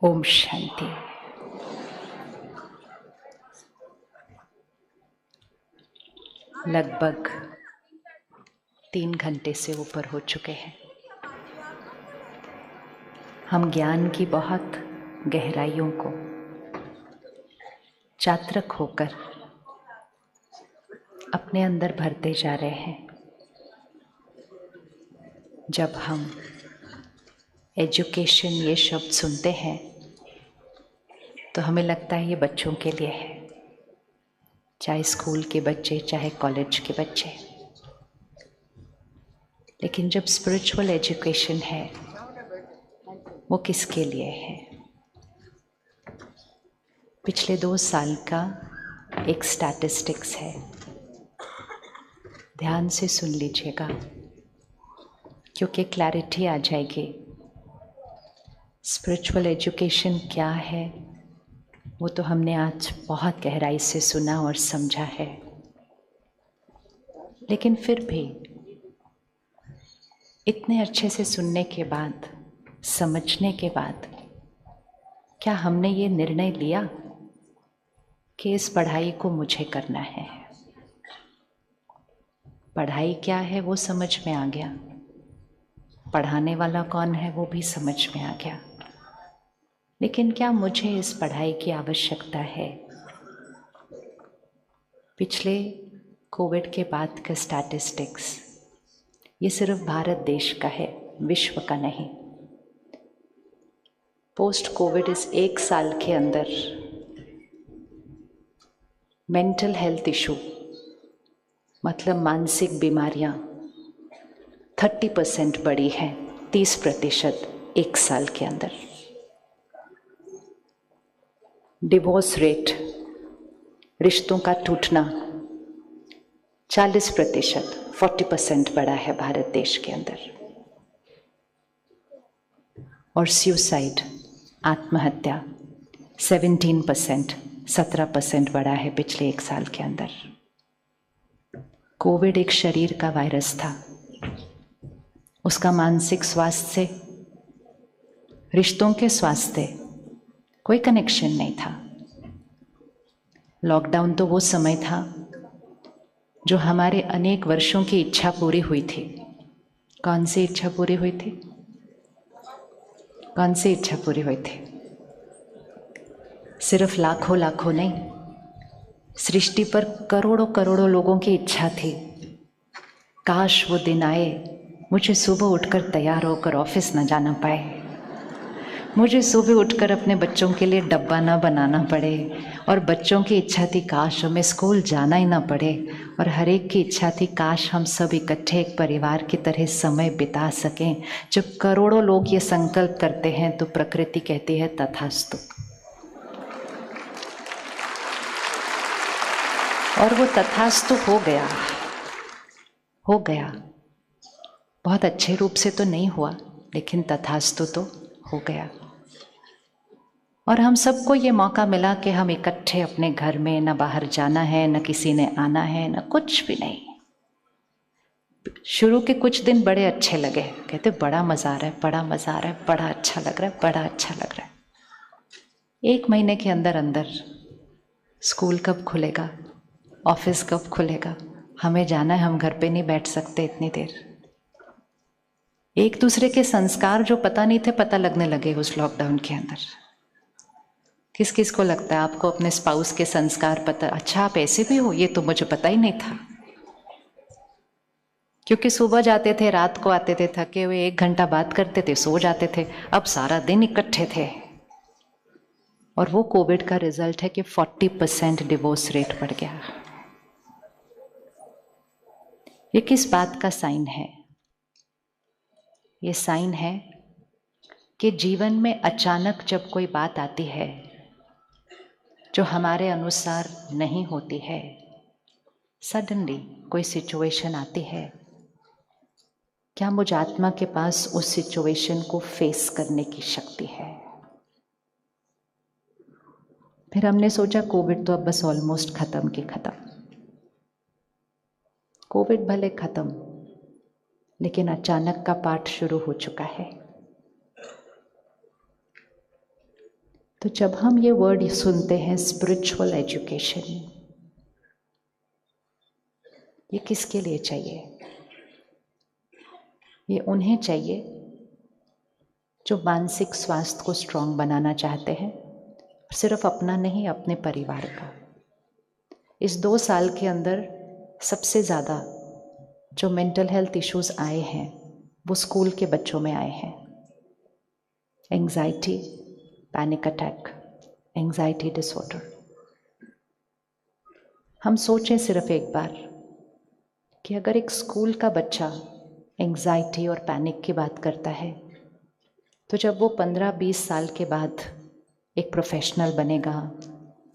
ओम शांति। लगभग 3 घंटे से ऊपर हो चुके हैं। हम ज्ञान की बहुत गहराइयों को चात्रक होकर अपने अंदर भरते जा रहे हैं। जब हम एजुकेशन ये शब्द सुनते हैं तो हमें लगता है ये बच्चों के लिए है, चाहे स्कूल के बच्चे चाहे कॉलेज के बच्चे। लेकिन जब स्पिरिचुअल एजुकेशन है वो किसके लिए है? पिछले 2 साल का एक स्टैटिस्टिक्स है, ध्यान से सुन लीजिएगा क्योंकि क्लैरिटी आ जाएगी। स्पिरिचुअल एजुकेशन क्या है वो तो हमने आज बहुत गहराई से सुना और समझा है, लेकिन फिर भी इतने अच्छे से सुनने के बाद, समझने के बाद, क्या हमने ये निर्णय लिया कि इस पढ़ाई को मुझे करना है? पढ़ाई क्या है वो समझ में आ गया, पढ़ाने वाला कौन है वो भी समझ में आ गया, लेकिन क्या मुझे इस पढ़ाई की आवश्यकता है? पिछले कोविड के बाद का स्टैटिस्टिक्स ये सिर्फ भारत देश का है, विश्व का नहीं। पोस्ट कोविड इस 1 साल के अंदर मेंटल हेल्थ इशू मतलब मानसिक बीमारियां 30% बढ़ी हैं, 30% 1 साल के अंदर। डिवोर्स रेट, रिश्तों का टूटना 40%, 40% बढ़ा है भारत देश के अंदर। और सुसाइड, आत्महत्या 17%, 17% बढ़ा है पिछले 1 साल के अंदर। कोविड एक शरीर का वायरस था, उसका मानसिक स्वास्थ्य से, रिश्तों के स्वास्थ्य से कोई कनेक्शन नहीं था। लॉकडाउन तो वो समय था जो हमारे अनेक वर्षों की इच्छा पूरी हुई थी। कौन सी इच्छा पूरी हुई थी? कौन सी इच्छा पूरी हुई थी? सिर्फ लाखों लाखों नहीं, सृष्टि पर करोड़ों करोड़ों लोगों की इच्छा थी, काश वो दिन आए मुझे सुबह उठकर तैयार होकर ऑफिस न जाना पाए, मुझे सुबह उठकर अपने बच्चों के लिए डब्बा ना बनाना पड़े, और बच्चों की इच्छा थी काश हमें स्कूल जाना ही ना पड़े, और हर एक की इच्छा थी काश हम सब इकट्ठे एक परिवार की तरह समय बिता सकें। जब करोड़ों लोग ये संकल्प करते हैं तो प्रकृति कहती है तथास्तु, और वो तथास्तु हो गया। हो गया, बहुत अच्छे रूप से तो नहीं हुआ, लेकिन तथास्तु तो हो गया। और हम सबको ये मौका मिला कि हम इकट्ठे अपने घर में, न बाहर जाना है, न किसी ने आना है, न कुछ भी नहीं। शुरू के कुछ दिन बड़े अच्छे लगे, कहते बड़ा मज़ा आ रहा है, बड़ा मज़ा आ रहा है, बड़ा अच्छा लग रहा है, बड़ा अच्छा लग रहा है। 1 महीने के अंदर अंदर स्कूल कब खुलेगा, ऑफिस कब खुलेगा, हमें जाना है, हम घर पे नहीं बैठ सकते इतनी देर। एक दूसरे के संस्कार जो पता नहीं थे पता लगने लगे उस लॉकडाउन के अंदर। किस किस को लगता है आपको अपने स्पाउस के संस्कार पता? अच्छा, आप ऐसे भी हो, ये तो मुझे पता ही नहीं था। क्योंकि सुबह जाते थे, रात को आते थे, थके हुए 1 घंटा बात करते थे, सो जाते थे। अब सारा दिन इकट्ठे थे। और वो कोविड का रिजल्ट है कि 40% डिवोर्स रेट बढ़ गया। ये किस बात का साइन है? ये साइन है कि जीवन में अचानक जब कोई बात आती है जो हमारे अनुसार नहीं होती है, सडनली कोई सिचुएशन आती है, क्या मुझ आत्मा के पास उस सिचुएशन को फेस करने की शक्ति है? फिर हमने सोचा कोविड तो अब बस ऑलमोस्ट खत्म की खत्म। कोविड भले खत्म, लेकिन अचानक का पाठ शुरू हो चुका है। तो जब हम ये वर्ड सुनते हैं स्पिरिचुअल एजुकेशन, ये किसके लिए चाहिए? ये उन्हें चाहिए जो मानसिक स्वास्थ्य को स्ट्रॉन्ग बनाना चाहते हैं, सिर्फ अपना नहीं, अपने परिवार का। इस 2 साल के अंदर सबसे ज़्यादा जो मेंटल हेल्थ इश्यूज आए हैं वो स्कूल के बच्चों में आए हैं। Anxiety, panic attack, anxiety disorder. हम सोचें सिर्फ एक बार कि अगर एक स्कूल का बच्चा एंजाइटी और पैनिक की बात करता है, तो जब वो 15-20 साल के बाद एक प्रोफेशनल बनेगा,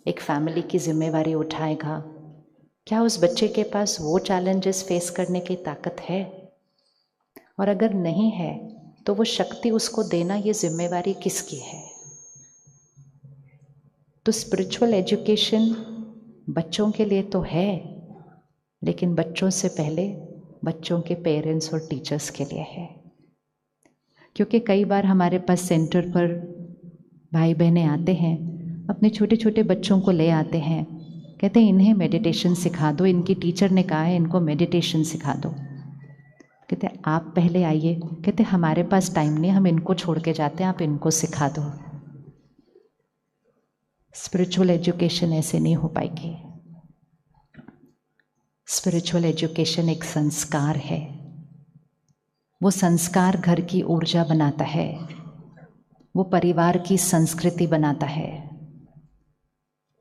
एक फैमिली की जिम्मेवारी उठाएगा, क्या उस बच्चे के पास वो चैलेंजेस फेस करने की ताकत है? और अगर नहीं है तो वो शक्ति उसको देना, ये जिम्मेवारी किसकी है? तो स्पिरिचुअल एजुकेशन बच्चों के लिए तो है, लेकिन बच्चों से पहले बच्चों के पेरेंट्स और टीचर्स के लिए है। क्योंकि कई बार हमारे पास सेंटर पर भाई बहनें आते हैं, अपने छोटे छोटे बच्चों को ले आते हैं, कहते हैं इन्हें मेडिटेशन सिखा दो, इनकी टीचर ने कहा है इनको मेडिटेशन सिखा दो। कहते हैं आप पहले आइए, कहते हमारे पास टाइम नहीं, हम इनको छोड़ के जाते हैं, आप इनको सिखा दो। स्पिरिचुअल एजुकेशन ऐसे नहीं हो पाएगी। स्पिरिचुअल एजुकेशन एक संस्कार है। वो संस्कार घर की ऊर्जा बनाता है, वो परिवार की संस्कृति बनाता है,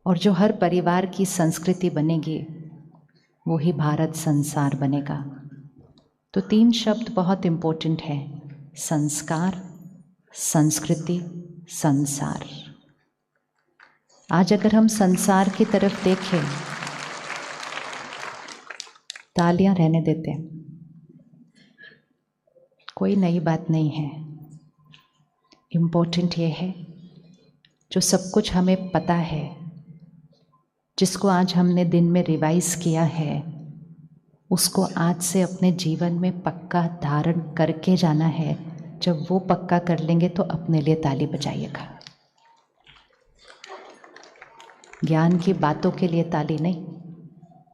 और जो हर परिवार की संस्कृति बनेगी वो ही भारत संसार बनेगा। तो 3 शब्द बहुत इम्पोर्टेंट है: संस्कार, संस्कृति, संसार। आज अगर हम संसार की तरफ देखें, तालियां रहने देते हैं, कोई नई बात नहीं है। इम्पोर्टेंट ये है जो सब कुछ हमें पता है, जिसको आज हमने दिन में रिवाइज किया है, उसको आज से अपने जीवन में पक्का धारण करके जाना है। जब वो पक्का कर लेंगे तो अपने लिए ताली बजाइएगा। ज्ञान की बातों के लिए ताली नहीं,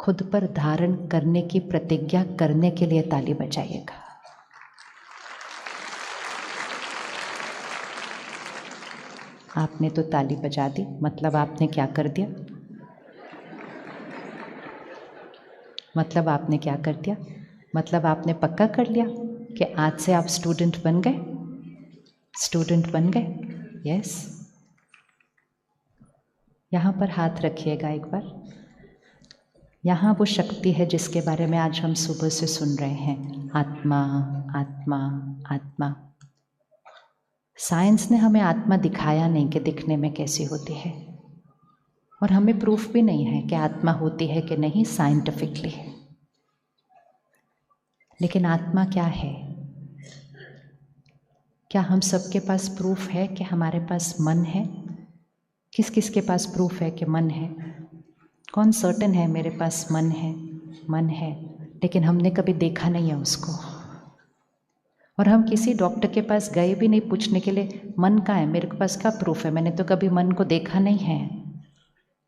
खुद पर धारण करने की प्रतिज्ञा करने के लिए ताली बजाइएगा। आपने तो ताली बजा दी, मतलब आपने क्या कर दिया? मतलब आपने क्या कर दिया? मतलब आपने पक्का कर लिया कि आज से आप स्टूडेंट बन गए। स्टूडेंट बन गए, यस। यहाँ पर हाथ रखिएगा एक बार। यहाँ वो शक्ति है जिसके बारे में आज हम सुबह से सुन रहे हैं, आत्मा, आत्मा, आत्मा। साइंस ने हमें आत्मा दिखाया नहीं कि दिखने में कैसी होती है, और हमें प्रूफ भी नहीं है कि आत्मा होती है कि नहीं साइंटिफिकली। लेकिन आत्मा क्या है? क्या हम सबके पास प्रूफ है कि हमारे पास मन है? किस किस के पास प्रूफ है कि मन है? कौन सर्टेन है मेरे पास मन है? मन है, लेकिन हमने कभी देखा नहीं है उसको। और हम किसी डॉक्टर के पास गए भी नहीं पूछने के लिए मन का है, मेरे पास क्या प्रूफ है? मैंने तो कभी मन को देखा नहीं है,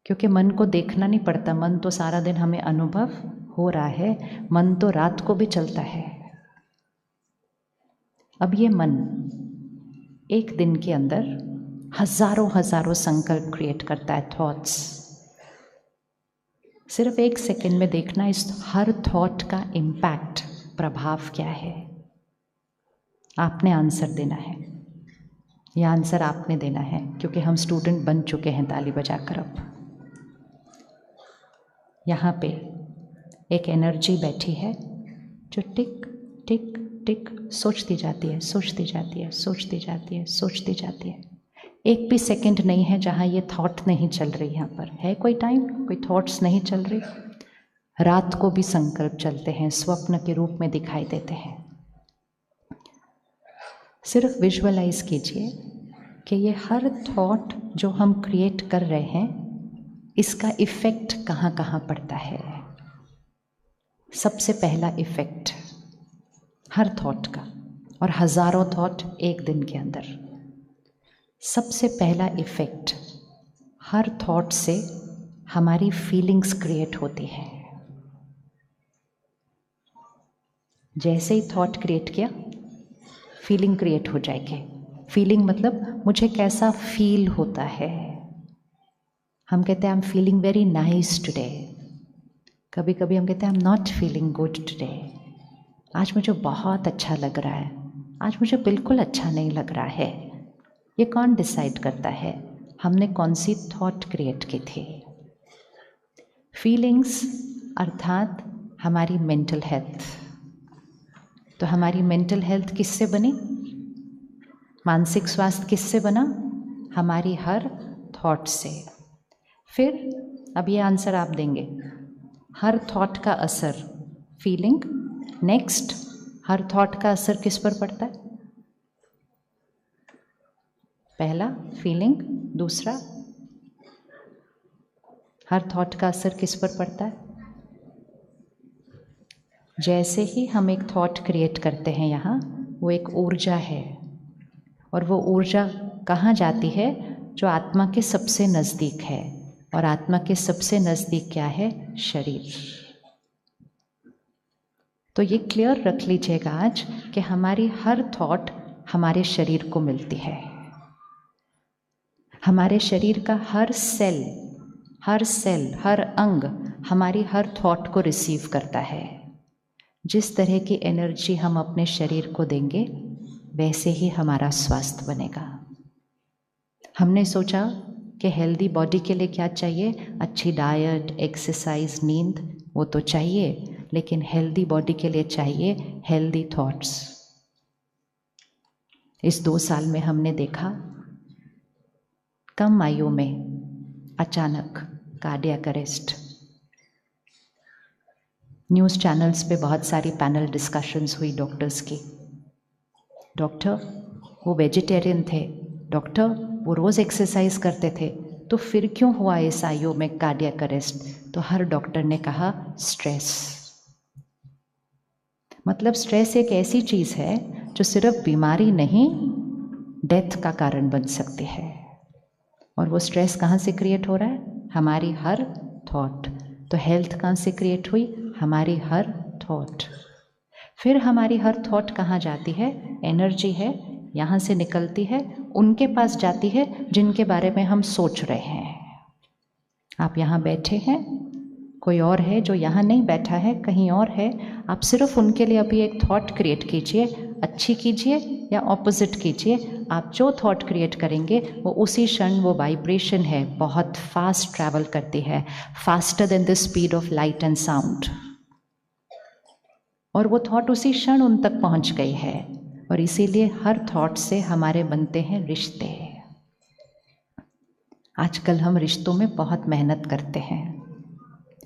क्योंकि मन को देखना नहीं पड़ता। मन तो सारा दिन हमें अनुभव हो रहा है, मन तो रात को भी चलता है। अब ये मन एक दिन के अंदर हजारों हजारों संकल्प क्रिएट करता है, थॉट्स। सिर्फ 1 सेकेंड में देखना इस हर थॉट का इम्पैक्ट, प्रभाव क्या है। आपने आंसर देना है, यह आंसर आपने देना है, क्योंकि हम स्टूडेंट बन चुके हैं ताली बजाकर। अब यहाँ पे एक एनर्जी बैठी है जो टिक टिक टिक सोचती जाती है, सोचती जाती है, सोचती जाती है, सोचती जाती है। एक भी सेकंड नहीं है जहाँ ये थॉट नहीं चल रही। यहाँ पर है कोई टाइम, कोई थॉट्स नहीं चल रही। रात को भी संकल्प चलते हैं, स्वप्न के रूप में दिखाई देते हैं। सिर्फ विजुअलाइज कीजिए कि ये हर थॉट जो हम क्रिएट कर रहे हैं, इसका इफ़ेक्ट कहाँ कहाँ पड़ता है। सबसे पहला इफ़ेक्ट हर थॉट का, और हज़ारों थॉट एक दिन के अंदर। सबसे पहला इफ़ेक्ट, हर थॉट से हमारी फीलिंग्स क्रिएट होती है। जैसे ही थॉट क्रिएट किया, फीलिंग क्रिएट हो जाएगी। फीलिंग मतलब मुझे कैसा फील होता है। हम कहते हैं I am feeling very nice today, कभी कभी हम कहते हैं I am not feeling good today. आज मुझे बहुत अच्छा लग रहा है, आज मुझे बिल्कुल अच्छा नहीं लग रहा है। ये कौन डिसाइड करता है? हमने कौन सी थॉट क्रिएट की थी। फीलिंग्स अर्थात हमारी मेंटल हेल्थ। तो हमारी मेंटल हेल्थ किससे बनी? मानसिक स्वास्थ्य किससे बना? हमारी हर थॉट से। फिर अब ये आंसर आप देंगे, हर थॉट का असर फीलिंग। नेक्स्ट, हर थॉट का असर किस पर पड़ता है? पहला फीलिंग, दूसरा हर थॉट का असर किस पर पड़ता है? जैसे ही हम एक थॉट क्रिएट करते हैं यहाँ, वो एक ऊर्जा है, और वो ऊर्जा कहाँ जाती है? जो आत्मा के सबसे नज़दीक है। और आत्मा के सबसे नज़दीक क्या है? शरीर। तो ये क्लियर रख लीजिएगा आज कि हमारी हर थॉट हमारे शरीर को मिलती है। हमारे शरीर का हर सेल, हर अंग हमारी हर थॉट को रिसीव करता है। जिस तरह की एनर्जी हम अपने शरीर को देंगे, वैसे ही हमारा स्वास्थ्य बनेगा। हमने सोचा कि हेल्दी बॉडी के लिए क्या चाहिए? अच्छी डाइट, एक्सरसाइज, नींद, वो तो चाहिए, लेकिन हेल्दी बॉडी के लिए चाहिए हेल्दी थॉट्स। इस 2 साल में हमने देखा, कम आयु में अचानक कार्डियक अरेस्ट। न्यूज़ चैनल्स पे बहुत सारी पैनल डिस्कशंस हुई डॉक्टर्स की। डॉक्टर वो वेजिटेरियन थे, डॉक्टर वो रोज़ एक्सरसाइज करते थे, तो फिर क्यों हुआ इस आयु में कार्डियक अरेस्ट? तो हर डॉक्टर ने कहा स्ट्रेस। मतलब स्ट्रेस एक ऐसी चीज़ है जो सिर्फ बीमारी नहीं, डेथ का कारण बन सकती है। और वो स्ट्रेस कहाँ से क्रिएट हो रहा है? हमारी हर थॉट। तो हेल्थ कहाँ से क्रिएट हुई? हमारी हर थॉट। फिर हमारी हर थॉट कहाँ जाती है? एनर्जी है, यहाँ से निकलती है, उनके पास जाती है जिनके बारे में हम सोच रहे हैं। आप यहाँ बैठे हैं, कोई और है जो यहाँ नहीं बैठा है, कहीं और है। आप सिर्फ उनके लिए अभी एक थॉट क्रिएट कीजिए, अच्छी कीजिए या ऑपोजिट कीजिए। आप जो थॉट क्रिएट करेंगे वो उसी क्षण, वो वाइब्रेशन है, बहुत फास्ट ट्रैवल करती है, faster than the speed of light and sound. और वो थॉट उसी क्षण उन तक पहुँच गई है। और इसीलिए हर थॉट से हमारे बनते हैं रिश्ते। आजकल हम रिश्तों में बहुत मेहनत करते हैं।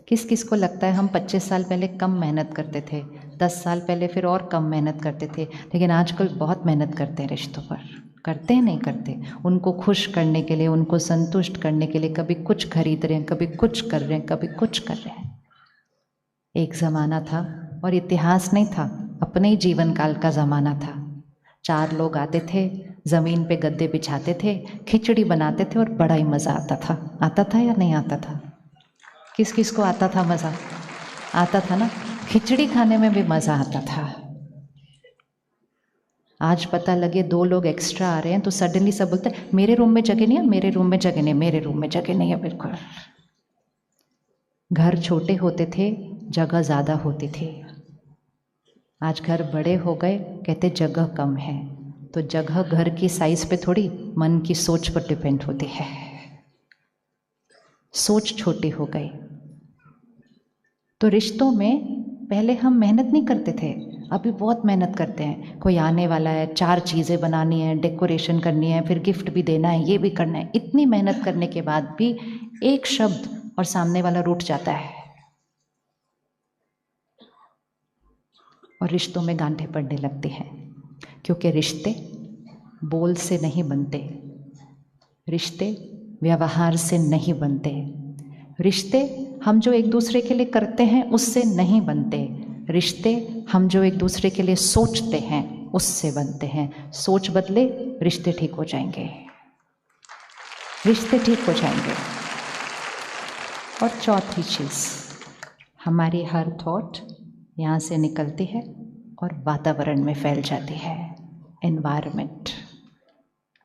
किस किस को लगता है हम 25 साल पहले कम मेहनत करते थे, 10 साल पहले फिर और कम मेहनत करते थे, लेकिन आजकल बहुत मेहनत करते हैं रिश्तों पर। करते हैं, नहीं करते? उनको खुश करने के लिए, उनको संतुष्ट करने के लिए कभी कुछ खरीद रहे हैं, कभी कुछ कर रहे हैं, कभी कुछ कर रहे हैं। एक ज़माना था, और इतिहास नहीं था, अपने ही जीवन काल का ज़माना था। 4 लोग आते थे, ज़मीन पे गद्दे बिछाते थे, खिचड़ी बनाते थे और बड़ा ही मज़ा आता था। आता था या नहीं आता था? किस किस को आता था मज़ा? आता था ना? खिचड़ी खाने में भी मज़ा आता था। आज पता लगे 2 लोग एक्स्ट्रा आ रहे हैं तो सडनली सब बोलते हैं मेरे रूम में जगह नहीं है, मेरे रूम में जगह नहीं, मेरे रूम में जगह नहीं है। बिल्कुल। घर छोटे होते थे, जगह ज़्यादा होती थी। आज घर बड़े हो गए, कहते जगह कम है। तो जगह घर की साइज़ पे थोड़ी, मन की सोच पर डिपेंड होती है। सोच छोटी हो गई। तो रिश्तों में पहले हम मेहनत नहीं करते थे, अभी बहुत मेहनत करते हैं। कोई आने वाला है, 4 चीज़ें बनानी है, डेकोरेशन करनी है, फिर गिफ्ट भी देना है, ये भी करना है। इतनी मेहनत करने के बाद भी एक शब्द और सामने वाला रूठ जाता है, और रिश्तों में गांठें पड़ने लगती हैं। क्योंकि रिश्ते बोल से नहीं बनते, रिश्ते व्यवहार से नहीं बनते, रिश्ते हम जो एक दूसरे के लिए करते हैं उससे नहीं बनते, रिश्ते हम जो एक दूसरे के लिए सोचते हैं उससे बनते हैं। सोच बदले, रिश्ते ठीक हो जाएंगे। रिश्ते ठीक हो जाएंगे। और चौथी चीज़, हमारी हर थॉट यहाँ से निकलती है और वातावरण में फैल जाती है। एनवायरनमेंट,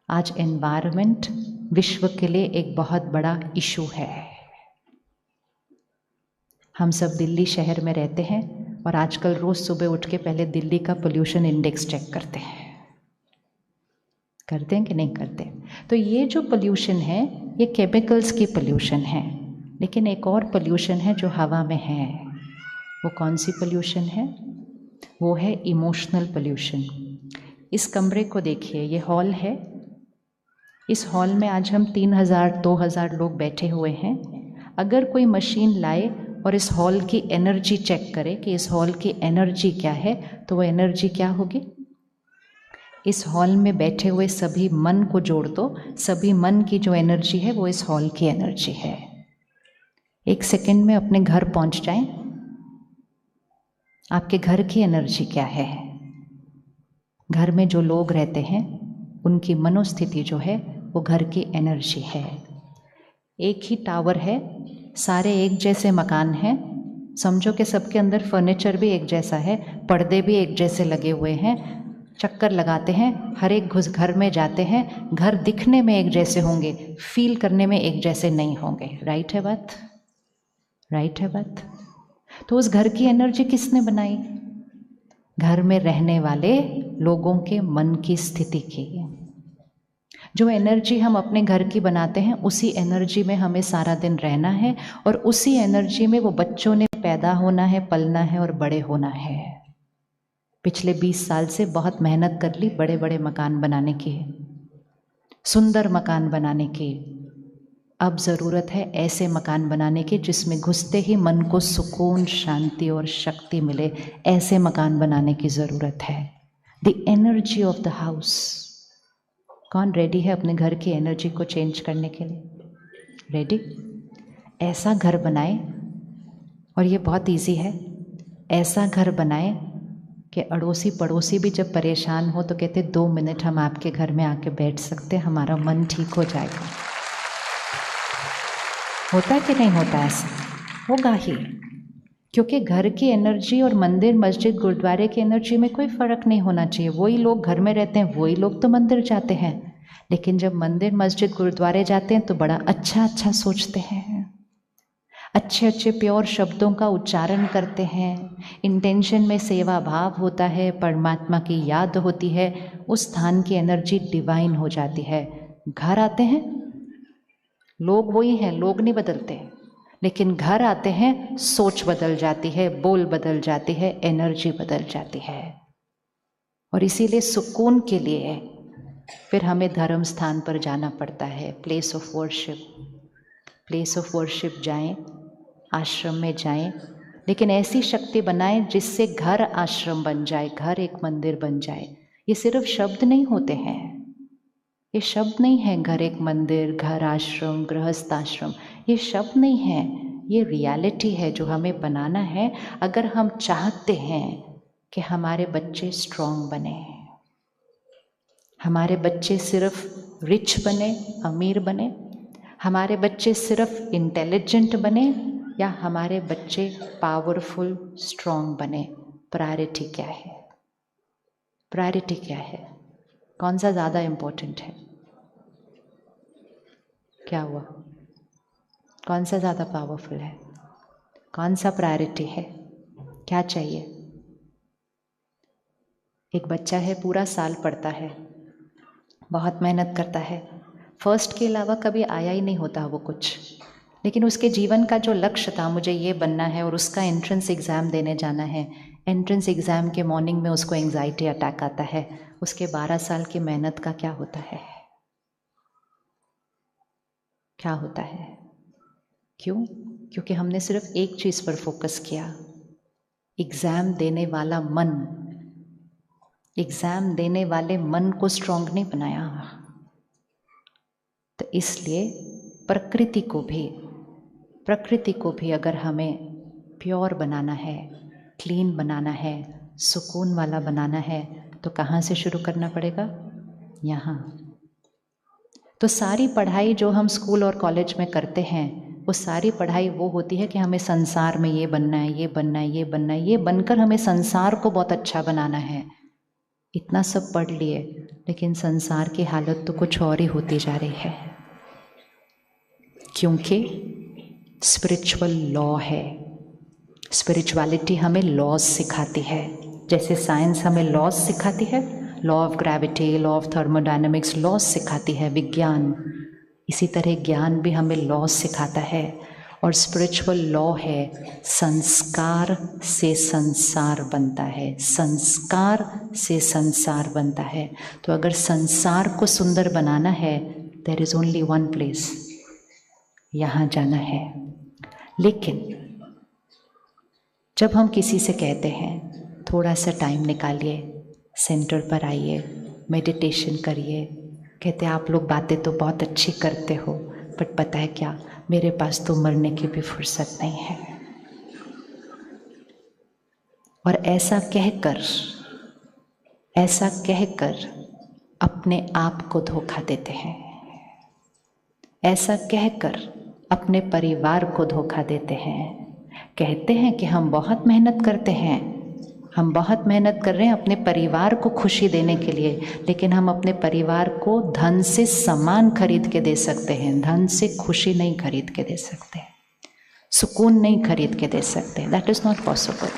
आज एनवायरनमेंट विश्व के लिए एक बहुत बड़ा इशू है। हम सब दिल्ली शहर में रहते हैं और आजकल रोज़ सुबह उठ के पहले दिल्ली का पोल्यूशन इंडेक्स चेक करते हैं कि नहीं करते? तो ये जो पोल्यूशन है ये केमिकल्स की पोल्यूशन है, लेकिन एक और पोल्यूशन है जो हवा में है। वो कौन सी पोल्यूशन है? वो है इमोशनल पोल्यूशन। इस कमरे को देखिए, ये हॉल है। इस हॉल में आज हम 3000 2000 लोग बैठे हुए हैं। अगर कोई मशीन लाए और इस हॉल की एनर्जी चेक करे कि इस हॉल की एनर्जी क्या है, तो वो एनर्जी क्या होगी? इस हॉल में बैठे हुए सभी मन को जोड़ दो, सभी मन की जो एनर्जी है वो इस हॉल की एनर्जी है। एक सेकंड में अपने घर पहुंच जाएं, आपके घर की एनर्जी क्या है? घर में जो लोग रहते हैं उनकी मनोस्थिति जो है वो घर की एनर्जी है। एक ही टावर है, सारे एक जैसे मकान हैं, समझो कि सबके अंदर फर्नीचर भी एक जैसा है, पर्दे भी एक जैसे लगे हुए हैं, चक्कर लगाते हैं, हर एक घर में जाते हैं, घर दिखने में एक जैसे होंगे, फील करने में एक जैसे नहीं होंगे। राइट है बात? राइट है बात? तो उस घर की एनर्जी किसने बनाई? घर में रहने वाले लोगों के मन की स्थिति की। जो एनर्जी हम अपने घर की बनाते हैं उसी एनर्जी में हमें सारा दिन रहना है, और उसी एनर्जी में वो बच्चों ने पैदा होना है, पलना है और बड़े होना है। पिछले 20 साल से बहुत मेहनत कर ली बड़े बड़े मकान बनाने की, सुंदर मकान बनाने की। अब ज़रूरत है ऐसे मकान बनाने की जिसमें घुसते ही मन को सुकून, शांति और शक्ति मिले। ऐसे मकान बनाने की ज़रूरत है। The energy of the house. कौन रेडी है अपने घर की एनर्जी को चेंज करने के लिए? रेडी? ऐसा घर बनाए, और ये बहुत इजी है, ऐसा घर बनाए कि अड़ोसी पड़ोसी भी जब परेशान हो तो कहते 2 मिनट हम आपके घर में आके बैठ सकते, हमारा मन ठीक हो जाएगा। होता है कि नहीं होता? ऐसा होगा ही, क्योंकि घर की एनर्जी और मंदिर, मस्जिद, गुरुद्वारे की एनर्जी में कोई फ़र्क नहीं होना चाहिए। वही लोग घर में रहते हैं, वही लोग तो मंदिर जाते हैं, लेकिन जब मंदिर, मस्जिद, गुरुद्वारे जाते हैं तो बड़ा अच्छा अच्छा सोचते हैं, अच्छे अच्छे प्योर शब्दों का उच्चारण करते हैं, इंटेंशन में सेवा भाव होता है, परमात्मा की याद होती है, उस स्थान की एनर्जी डिवाइन हो जाती है। घर आते हैं, लोग वही हैं, लोग नहीं बदलते, लेकिन घर आते हैं सोच बदल जाती है, बोल बदल जाती है, एनर्जी बदल जाती है। और इसीलिए सुकून के लिए फिर हमें धर्म स्थान पर जाना पड़ता है, place of worship. Place of worship जाएं, आश्रम में जाएं, लेकिन ऐसी शक्ति बनाएं जिससे घर आश्रम बन जाए, घर एक मंदिर बन जाए। ये सिर्फ शब्द नहीं होते हैं, ये शब्द नहीं है घर एक मंदिर, घर आश्रम, गृहस्थ आश्रम, ये शब्द नहीं है, ये रियलिटी है जो हमें बनाना है। अगर हम चाहते हैं कि हमारे बच्चे स्ट्रांग बने, हमारे बच्चे सिर्फ रिच बने, अमीर बने, हमारे बच्चे सिर्फ इंटेलिजेंट बने, या हमारे बच्चे पावरफुल, स्ट्रांग बने, प्रायोरिटी क्या है? प्रायोरिटी क्या है? कौन सा ज़्यादा इम्पोर्टेंट है? क्या हुआ? कौन सा ज़्यादा पावरफुल है? कौन सा प्रायोरिटी है? क्या चाहिए? एक बच्चा है, पूरा साल पढ़ता है, बहुत मेहनत करता है, फर्स्ट के अलावा कभी आया ही नहीं होता वो कुछ, लेकिन उसके जीवन का जो लक्ष्य था, मुझे ये बनना है, और उसका एंट्रेंस एग्ज़ाम देने जाना है, एंट्रेंस एग्ज़ाम के मॉर्निंग में उसको एंग्जाइटी अटैक आता है। उसके 12 साल की मेहनत का क्या होता है? क्या होता है? क्यों? क्योंकि हमने सिर्फ एक चीज़ पर फोकस किया, एग्ज़ाम देने वाला मन, एग्ज़ाम देने वाले मन को स्ट्रॉन्ग नहीं बनाया। तो इसलिए प्रकृति को भी अगर हमें प्योर बनाना है, क्लीन बनाना है, सुकून वाला बनाना है, तो कहाँ से शुरू करना पड़ेगा? यहाँ। तो सारी पढ़ाई जो हम स्कूल और कॉलेज में करते हैं, वो सारी पढ़ाई वो होती है कि हमें संसार में ये बनना है, ये बनना है, ये बनना है, ये बनकर हमें संसार को बहुत अच्छा बनाना है। इतना सब पढ़ लिए, लेकिन संसार की हालत तो कुछ और ही होती जा रही है, क्योंकि स्पिरिचुअल लॉ है। स्पिरिचुअलिटी हमें लॉज सिखाती है, जैसे साइंस हमें लॉज सिखाती है, law of gravity, law of thermodynamics, laws सिखाती है विज्ञान। इसी तरह ज्ञान भी हमें लॉज सिखाता है। और स्पिरिचुअल लॉ है संस्कार से संसार बनता है, संस्कार से संसार बनता है। तो अगर संसार को सुंदर बनाना है, there is only one place, यहाँ जाना है। लेकिन जब हम किसी से कहते हैं थोड़ा सा टाइम निकालिए, सेंटर पर आइए, मेडिटेशन करिए, कहते हैं आप लोग बातें तो बहुत अच्छी करते हो, बट पता है क्या, मेरे पास तो मरने की भी फुर्सत नहीं है। और ऐसा कहकर अपने आप को धोखा देते हैं, ऐसा कहकर अपने परिवार को धोखा देते हैं। कहते हैं कि हम बहुत मेहनत करते हैं, हम बहुत मेहनत कर रहे हैं अपने परिवार को खुशी देने के लिए, लेकिन हम अपने परिवार को धन से सामान खरीद के दे सकते हैं, धन से खुशी नहीं खरीद के दे सकते, सुकून नहीं खरीद के दे सकते। That is not possible.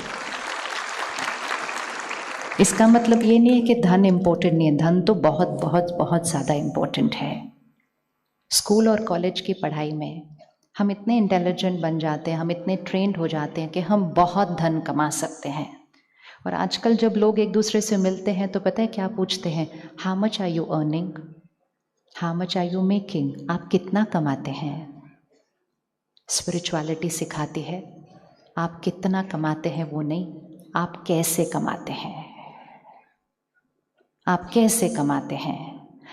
इसका मतलब ये नहीं है कि धन इम्पोर्टेंट नहीं है, धन तो बहुत बहुत बहुत ज़्यादा इम्पोर्टेंट है। स्कूल और कॉलेज की पढ़ाई में हम इतने इंटेलिजेंट बन जाते हैं, हम इतने ट्रेंड हो जाते हैं कि हम बहुत धन कमा सकते हैं। और आजकल जब लोग एक दूसरे से मिलते हैं तो पता है क्या पूछते हैं, how much are you earning, how much are you making, आप कितना कमाते हैं। स्पिरिचुअलिटी सिखाती है आप कितना कमाते हैं वो नहीं, आप कैसे कमाते हैं, आप कैसे कमाते हैं।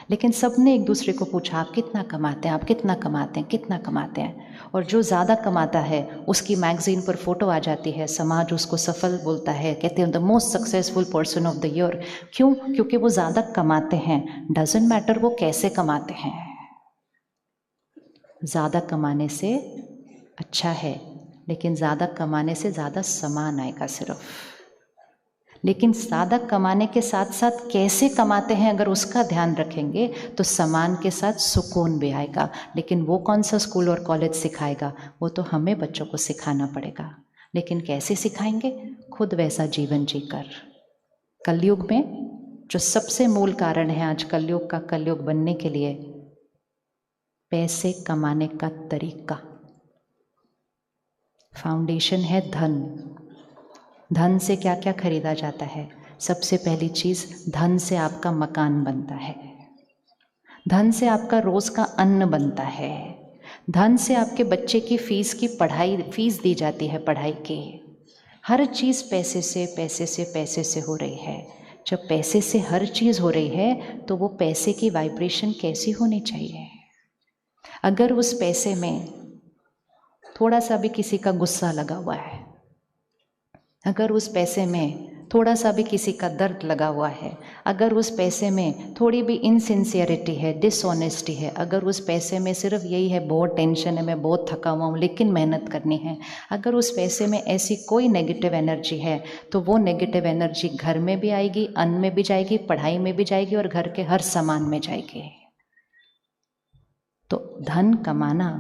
लेकिन सबने एक दूसरे को पूछा आप कितना कमाते हैं, आप कितना कमाते हैं, कितना कमाते हैं। और जो ज़्यादा कमाता है उसकी मैगजीन पर फोटो आ जाती है, समाज उसको सफल बोलता है, कहते हैं the most successful person of the year. क्यों? क्योंकि वो ज़्यादा कमाते हैं। डजेंट मैटर वो कैसे कमाते हैं, ज़्यादा कमाने से अच्छा है, लेकिन ज़्यादा कमाने से ज़्यादा सामान आएगा सिर्फ। लेकिन ज़्यादा कमाने के साथ साथ कैसे कमाते हैं अगर उसका ध्यान रखेंगे तो सामान के साथ सुकून भी आएगा। लेकिन वो कौन सा स्कूल और कॉलेज सिखाएगा, वो तो हमें बच्चों को सिखाना पड़ेगा। लेकिन कैसे सिखाएंगे, खुद वैसा जीवन जीकर। कलयुग में जो सबसे मूल कारण है आज कलयुग का कलयुग बनने के लिए, पैसे कमाने का तरीका, फाउंडेशन है धन। धन से क्या क्या खरीदा जाता है। सबसे पहली चीज़, धन से आपका मकान बनता है, धन से आपका रोज का अन्न बनता है, धन से आपके बच्चे की फीस दी जाती है, पढ़ाई की। हर चीज़ पैसे से पैसे से पैसे से हो रही है। जब पैसे से हर चीज़ हो रही है तो वो पैसे की वाइब्रेशन कैसी होनी चाहिए। अगर उस पैसे में थोड़ा सा भी किसी का गुस्सा लगा हुआ है, अगर उस पैसे में थोड़ा सा भी किसी का दर्द लगा हुआ है, अगर उस पैसे में थोड़ी भी इनसिंसियरिटी है, डिसऑनेस्टी है, अगर उस पैसे में सिर्फ यही है बहुत टेंशन है, मैं बहुत थका हुआ हूँ लेकिन मेहनत करनी है, अगर उस पैसे में ऐसी कोई नेगेटिव एनर्जी है तो वो नेगेटिव एनर्जी घर में भी आएगी, अन्न में भी जाएगी, पढ़ाई में भी जाएगी और घर के हर सामान में जाएगी। तो धन कमाना,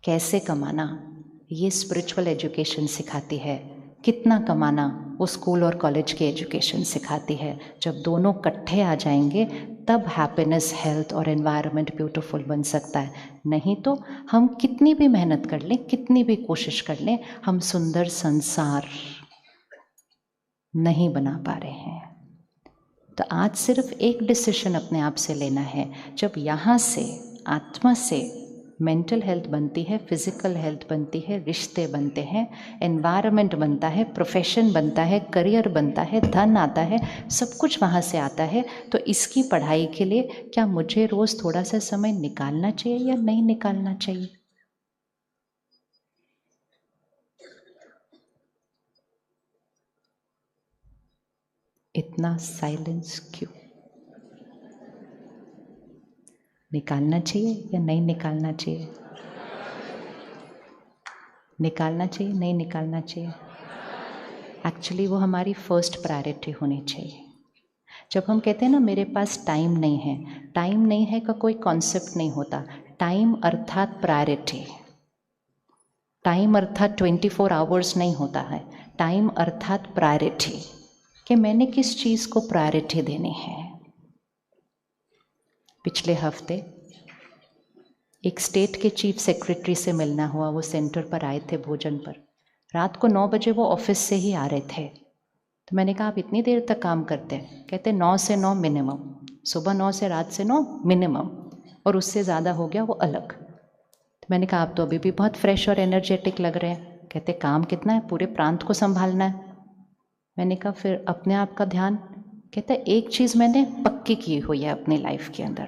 कैसे कमाना, ये स्पिरिचुअल एजुकेशन सिखाती है। कितना कमाना, वो स्कूल और कॉलेज की एजुकेशन सिखाती है। जब दोनों इकट्ठे आ जाएंगे तब हैप्पीनेस, हेल्थ और एनवायरनमेंट ब्यूटीफुल बन सकता है। नहीं तो हम कितनी भी मेहनत कर लें, कितनी भी कोशिश कर लें, हम सुंदर संसार नहीं बना पा रहे हैं। तो आज सिर्फ एक डिसीजन अपने आप से लेना है। जब यहाँ से आत्मा से मेंटल हेल्थ बनती है, फिजिकल हेल्थ बनती है, रिश्ते बनते हैं, एनवायरनमेंट बनता है, प्रोफेशन बनता है, करियर बनता है, धन आता है, सब कुछ वहाँ से आता है। तो इसकी पढ़ाई के लिए क्या मुझे रोज़ थोड़ा सा समय निकालना चाहिए या नहीं निकालना चाहिए? इतना साइलेंस क्यों? निकालना चाहिए या नहीं निकालना चाहिए? निकालना चाहिए, नहीं निकालना चाहिए? एक्चुअली वो हमारी फर्स्ट प्रायोरिटी होनी चाहिए। जब हम कहते हैं ना मेरे पास टाइम नहीं है, टाइम नहीं है का कोई कॉन्सेप्ट नहीं होता। टाइम अर्थात प्रायोरिटी। टाइम अर्थात 24 आवर्स नहीं होता है। टाइम अर्थात प्रायोरिटी, कि मैंने किस चीज़ को प्रायोरिटी देनी है। पिछले हफ्ते एक स्टेट के चीफ सेक्रेटरी से मिलना हुआ। वो सेंटर पर आए थे भोजन पर। रात को 9 बजे वो ऑफिस से ही आ रहे थे। तो मैंने कहा आप इतनी देर तक काम करते हैं? कहते 9 से 9 मिनिमम, सुबह 9 से रात से 9 मिनिमम, और उससे ज़्यादा हो गया वो अलग। तो मैंने कहा आप तो अभी भी बहुत फ्रेश और एनर्जेटिक लग रहे हैं। कहते काम कितना है, पूरे प्रांत को संभालना है। मैंने कहा फिर अपने आप का ध्यान? कहते एक चीज़ मैंने पक्की की हुई है अपनी लाइफ के अंदर,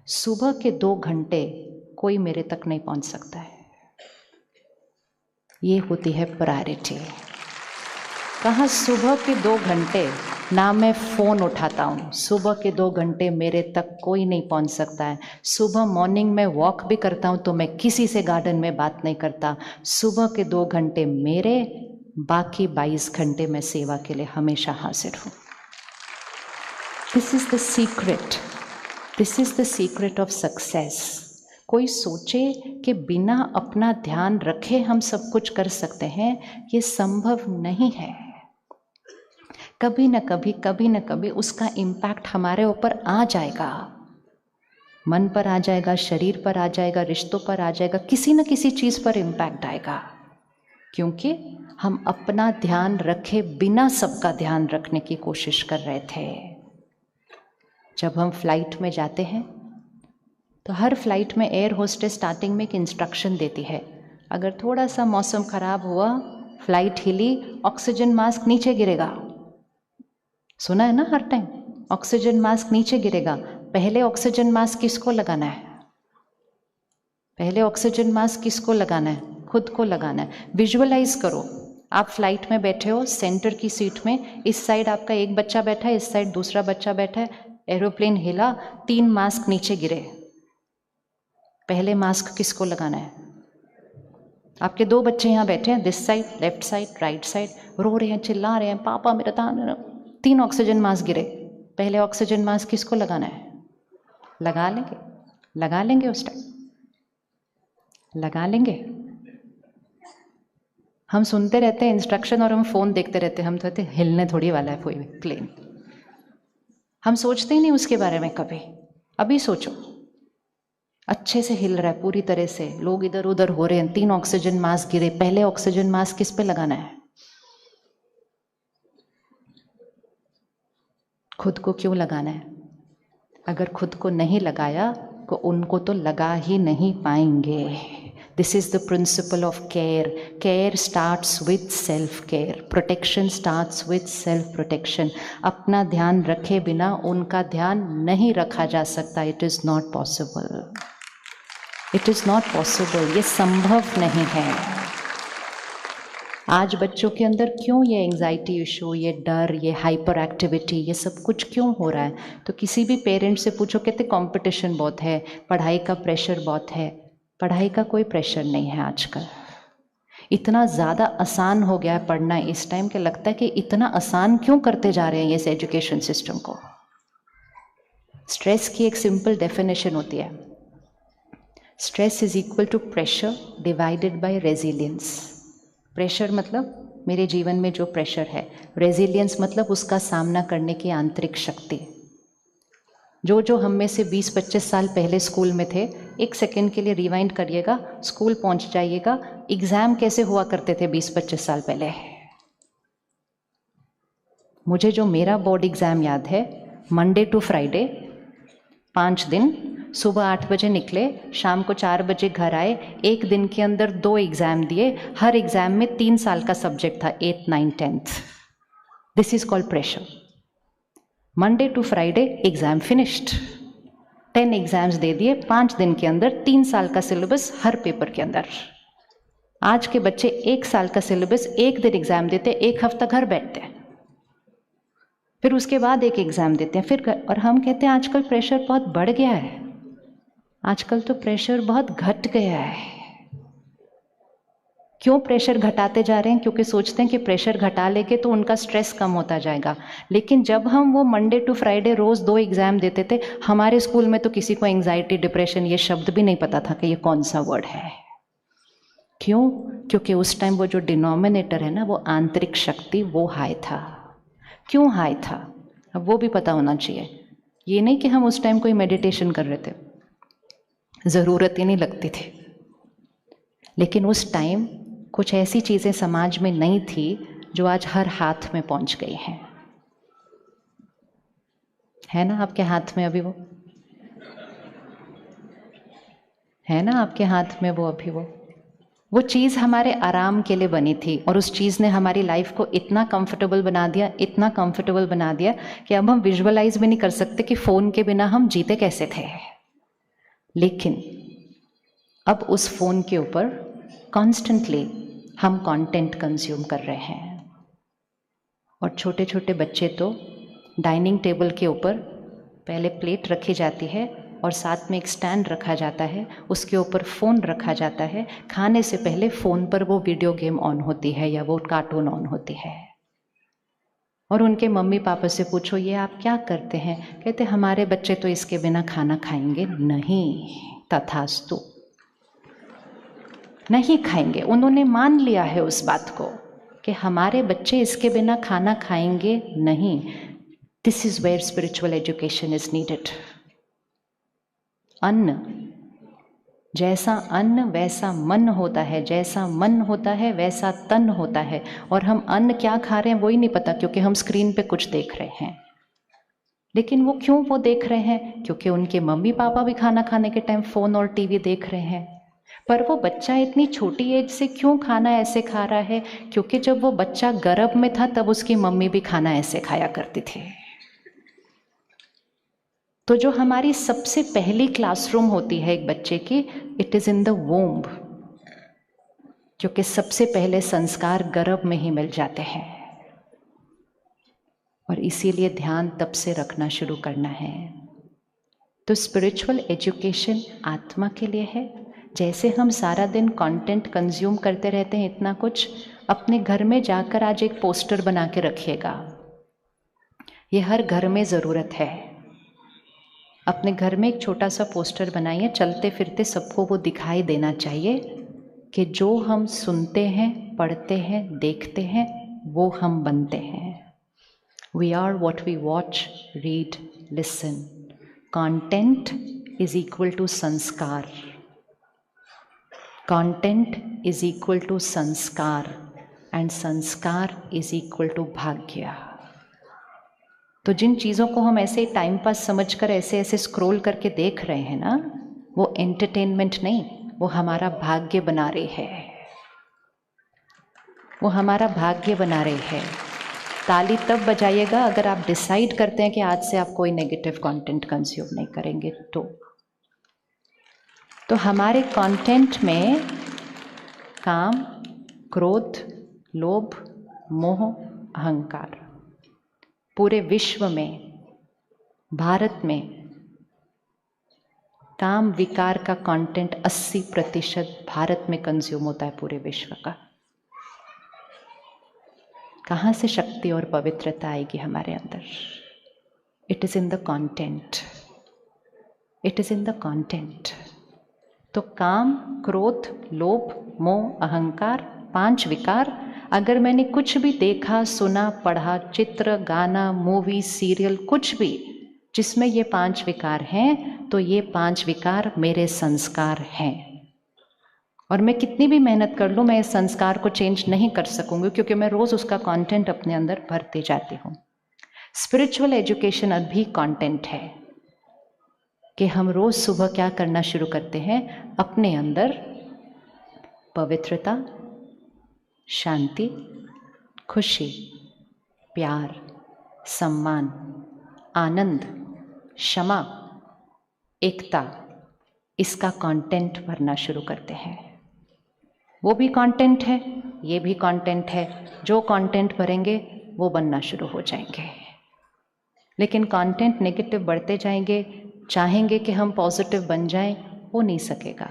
सुबह के 2 घंटे कोई मेरे तक नहीं पहुंच सकता है। ये होती है प्रायोरिटी। कहाँ सुबह के 2 घंटे ना मैं फ़ोन उठाता हूँ, सुबह के 2 घंटे मेरे तक कोई नहीं पहुँच सकता है। सुबह मॉर्निंग में वॉक भी करता हूँ तो मैं किसी से गार्डन में बात नहीं करता। सुबह के 2 घंटे मेरे, बाकी 22 घंटे मैं सेवा के लिए हमेशा हाजिर हूँ। This is the secret, this is the secret of success. कोई सोचे कि बिना अपना ध्यान रखे हम सब कुछ कर सकते हैं, ये संभव नहीं है। कभी न कभी उसका इम्पैक्ट हमारे ऊपर आ जाएगा, मन पर आ जाएगा, शरीर पर आ जाएगा, रिश्तों पर आ जाएगा, किसी न किसी चीज़ पर इम्पैक्ट आएगा, क्योंकि हम अपना ध्यान रखे बिना सबका ध्यान रखने की कोशिश कर रहे थे। जब हम फ्लाइट में जाते हैं तो हर फ्लाइट में एयर होस्टेस स्टार्टिंग में एक इंस्ट्रक्शन देती है, अगर थोड़ा सा मौसम खराब हुआ, फ्लाइट हिली, ऑक्सीजन मास्क नीचे गिरेगा। सुना है ना हर टाइम, ऑक्सीजन मास्क नीचे गिरेगा। पहले ऑक्सीजन मास्क किसको लगाना है? पहले ऑक्सीजन मास्क किसको लगाना है? खुद को लगाना है। विजुअलाइज करो, आप फ्लाइट में बैठे हो, सेंटर की सीट में, इस साइड आपका एक बच्चा बैठा है, इस साइड दूसरा बच्चा बैठा है, एरोप्लेन हिला, 3 मास्क नीचे गिरे। पहले मास्क किसको लगाना है? आपके 2 बच्चे यहाँ बैठे हैं, this side, left side, right side, रो रहे हैं, चिल्ला रहे हैं, पापा मेरा ध्यान। 3 ऑक्सीजन मास्क गिरे, पहले ऑक्सीजन मास्क किसको लगाना है? लगा लेंगे, लगा लेंगे, उस टाइम लगा लेंगे। हम सुनते रहते हैं इंस्ट्रक्शन और हम फ़ोन देखते रहते हैं, हम तो कहते हिलने थोड़ी वाला है कोई प्लेन। हम सोचते ही नहीं उसके बारे में कभी। अभी सोचो, अच्छे से हिल रहा है पूरी तरह से, लोग इधर उधर हो रहे हैं, 3 ऑक्सीजन मास्क गिरे, पहले ऑक्सीजन मास्क किस पे लगाना है? खुद को क्यों लगाना है? अगर खुद को नहीं लगाया तो उनको तो लगा ही नहीं पाएंगे। This is the principle of care. Care starts with self care, protection starts with self protection. अपना ध्यान रखे बिना उनका ध्यान नहीं रखा जा सकता। It is not possible, it is not possible, ये संभव नहीं है। आज बच्चों के अंदर क्यों ये एंजाइटी इशू, ये डर, ये हाइपर एक्टिविटी, ये सब कुछ क्यों हो रहा है? तो किसी भी पेरेंट्स से पूछो, कहते कंपटीशन बहुत है, पढ़ाई का प्रेशर बहुत है। पढ़ाई का कोई प्रेशर नहीं है आजकल। इतना ज़्यादा आसान हो गया है पढ़ना इस टाइम के, लगता है कि इतना आसान क्यों करते जा रहे हैं इस एजुकेशन सिस्टम को। स्ट्रेस की एक सिंपल डेफिनेशन होती है, stress is equal to pressure divided by resilience. Pressure मतलब मेरे जीवन में जो प्रेशर है, रेजिलियंस मतलब उसका सामना करने की आंतरिक शक्ति। जो हम में से 20-25 साल पहले स्कूल में थे, 1 सेकेंड के लिए रिवाइंड करिएगा, स्कूल पहुंच जाइएगा, एग्ज़ाम कैसे हुआ करते थे 20-25 साल पहले। मुझे जो मेरा बोर्ड एग्ज़ाम याद है, मंडे टू फ्राइडे 5 दिन, सुबह 8 बजे निकले, शाम को 4 बजे घर आए, 1 दिन के अंदर 2 एग्ज़ाम दिए, हर एग्ज़ाम में 3 साल का सब्जेक्ट था, 8th, 9th, 10th। This is called pressure. Monday to Friday exam finished, 10 exams दे दिए, 5 दिन के अंदर 3 साल का सिलेबस हर पेपर के अंदर। आज के बच्चे 1 साल का सिलेबस, 1 दिन एग्ज़ाम देते, 1 हफ्ता घर बैठते हैं, फिर उसके बाद 1 एग्ज़ाम देते हैं, फिर और हम कहते हैं आजकल प्रेशर बहुत बढ़ गया है। आजकल तो प्रेशर बहुत घट गया है। क्यों प्रेशर घटाते जा रहे हैं? क्योंकि सोचते हैं कि प्रेशर घटा लेंगे तो उनका स्ट्रेस कम होता जाएगा। लेकिन जब हम वो मंडे टू फ्राइडे रोज़ 2 एग्ज़ाम देते थे, हमारे स्कूल में तो किसी को एंग्जाइटी, डिप्रेशन ये शब्द भी नहीं पता था कि ये कौन सा वर्ड है। क्यों? क्योंकि उस टाइम वो जो डिनोमिनेटर है ना, वो आंतरिक शक्ति, वो हाई था। क्यों हाई था? अब वो भी पता होना चाहिए। ये नहीं कि हम उस टाइम कोई मेडिटेशन कर रहे थे, ज़रूरत ही नहीं लगती थी। लेकिन उस टाइम कुछ ऐसी चीज़ें समाज में नहीं थी जो आज हर हाथ में पहुंच गई हैं। है ना आपके हाथ में अभी वो? है ना आपके हाथ में वो अभी वो चीज़ हमारे आराम के लिए बनी थी और उस चीज़ ने हमारी लाइफ को इतना कंफर्टेबल बना दिया, इतना कंफर्टेबल बना दिया कि अब हम विजुअलाइज भी नहीं कर सकते कि फ़ोन के बिना हम जीते कैसे थे। लेकिन अब उस फ़ोन के ऊपर कॉन्स्टेंटली हम कंटेंट कंज्यूम कर रहे हैं। और छोटे छोटे बच्चे तो डाइनिंग टेबल के ऊपर पहले प्लेट रखी जाती है और साथ में एक स्टैंड रखा जाता है, उसके ऊपर फ़ोन रखा जाता है। खाने से पहले फ़ोन पर वो वीडियो गेम ऑन होती है या वो कार्टून ऑन होती है। और उनके मम्मी पापा से पूछो ये आप क्या करते हैं? कहते हमारे बच्चे तो इसके बिना खाना खाएंगे नहीं। तथास्तु, नहीं खाएंगे। उन्होंने मान लिया है उस बात को कि हमारे बच्चे इसके बिना खाना खाएंगे नहीं। This is where spiritual education is needed. अन्न, जैसा अन्न वैसा मन होता है, जैसा मन होता है वैसा तन होता है। और हम अन्न क्या खा रहे हैं वही नहीं पता, क्योंकि हम स्क्रीन पे कुछ देख रहे हैं। लेकिन वो क्यों वो देख रहे हैं? क्योंकि उनके मम्मी पापा भी खाना खाने के टाइम फ़ोन और टीवी देख रहे हैं। पर वो बच्चा इतनी छोटी एज से क्यों खाना ऐसे खा रहा है? क्योंकि जब वो बच्चा गर्भ में था तब उसकी मम्मी भी खाना ऐसे खाया करती थी। तो जो हमारी सबसे पहली क्लासरूम होती है एक बच्चे की, it is in the womb, क्योंकि सबसे पहले संस्कार गर्भ में ही मिल जाते हैं। और इसीलिए ध्यान तब से रखना शुरू करना है। तो स्पिरिचुअल एजुकेशन आत्मा के लिए है। जैसे हम सारा दिन कंटेंट कंज्यूम करते रहते हैं इतना कुछ, अपने घर में जाकर आज एक पोस्टर बना के रखिएगा। ये हर घर में ज़रूरत है। अपने घर में एक छोटा सा पोस्टर बनाइए, चलते फिरते सबको वो दिखाई देना चाहिए कि जो हम सुनते हैं, पढ़ते हैं, देखते हैं, वो हम बनते हैं। We are what we watch, read, listen. Content is equal to sanskar. Content is equal to sanskar and sanskar is equal to bhagya. तो जिन चीज़ों को हम ऐसे टाइम पास समझकर ऐसे ऐसे स्क्रॉल करके देख रहे हैं ना, वो एंटरटेनमेंट नहीं, वो हमारा भाग्य बना रही है। वो हमारा भाग्य बना रही है। ताली तब बजाइएगा अगर आप डिसाइड करते हैं कि आज से आप कोई नेगेटिव कंटेंट कंज्यूम नहीं करेंगे। तो हमारे कंटेंट में काम, क्रोध, लोभ, मोह, अहंकार, पूरे विश्व में, भारत में काम विकार का कंटेंट 80% भारत में कंज्यूम होता है पूरे विश्व का। कहाँ से शक्ति और पवित्रता आएगी हमारे अंदर? It is in the content, it is in the content. तो काम, क्रोध, लोभ, मोह, अहंकार, 5 विकार, अगर मैंने कुछ भी देखा, सुना, पढ़ा, चित्र, गाना, मूवी, सीरियल, कुछ भी जिसमें ये 5 विकार हैं, तो ये 5 विकार मेरे संस्कार हैं। और मैं कितनी भी मेहनत कर लूँ, मैं इस संस्कार को चेंज नहीं कर सकूँगी, क्योंकि मैं रोज़ उसका कंटेंट अपने अंदर भरती जाती हूँ। स्पिरिचुअल एजुकेशन अभी कंटेंट है कि हम रोज़ सुबह क्या करना शुरू करते हैं, अपने अंदर पवित्रता, शांति, खुशी, प्यार, सम्मान, आनंद, क्षमा, एकता, इसका कंटेंट भरना शुरू करते हैं। वो भी कंटेंट है, ये भी कंटेंट है। जो कंटेंट भरेंगे वो बनना शुरू हो जाएंगे। लेकिन कंटेंट नेगेटिव बढ़ते जाएंगे, चाहेंगे कि हम पॉजिटिव बन जाएं, हो नहीं सकेगा।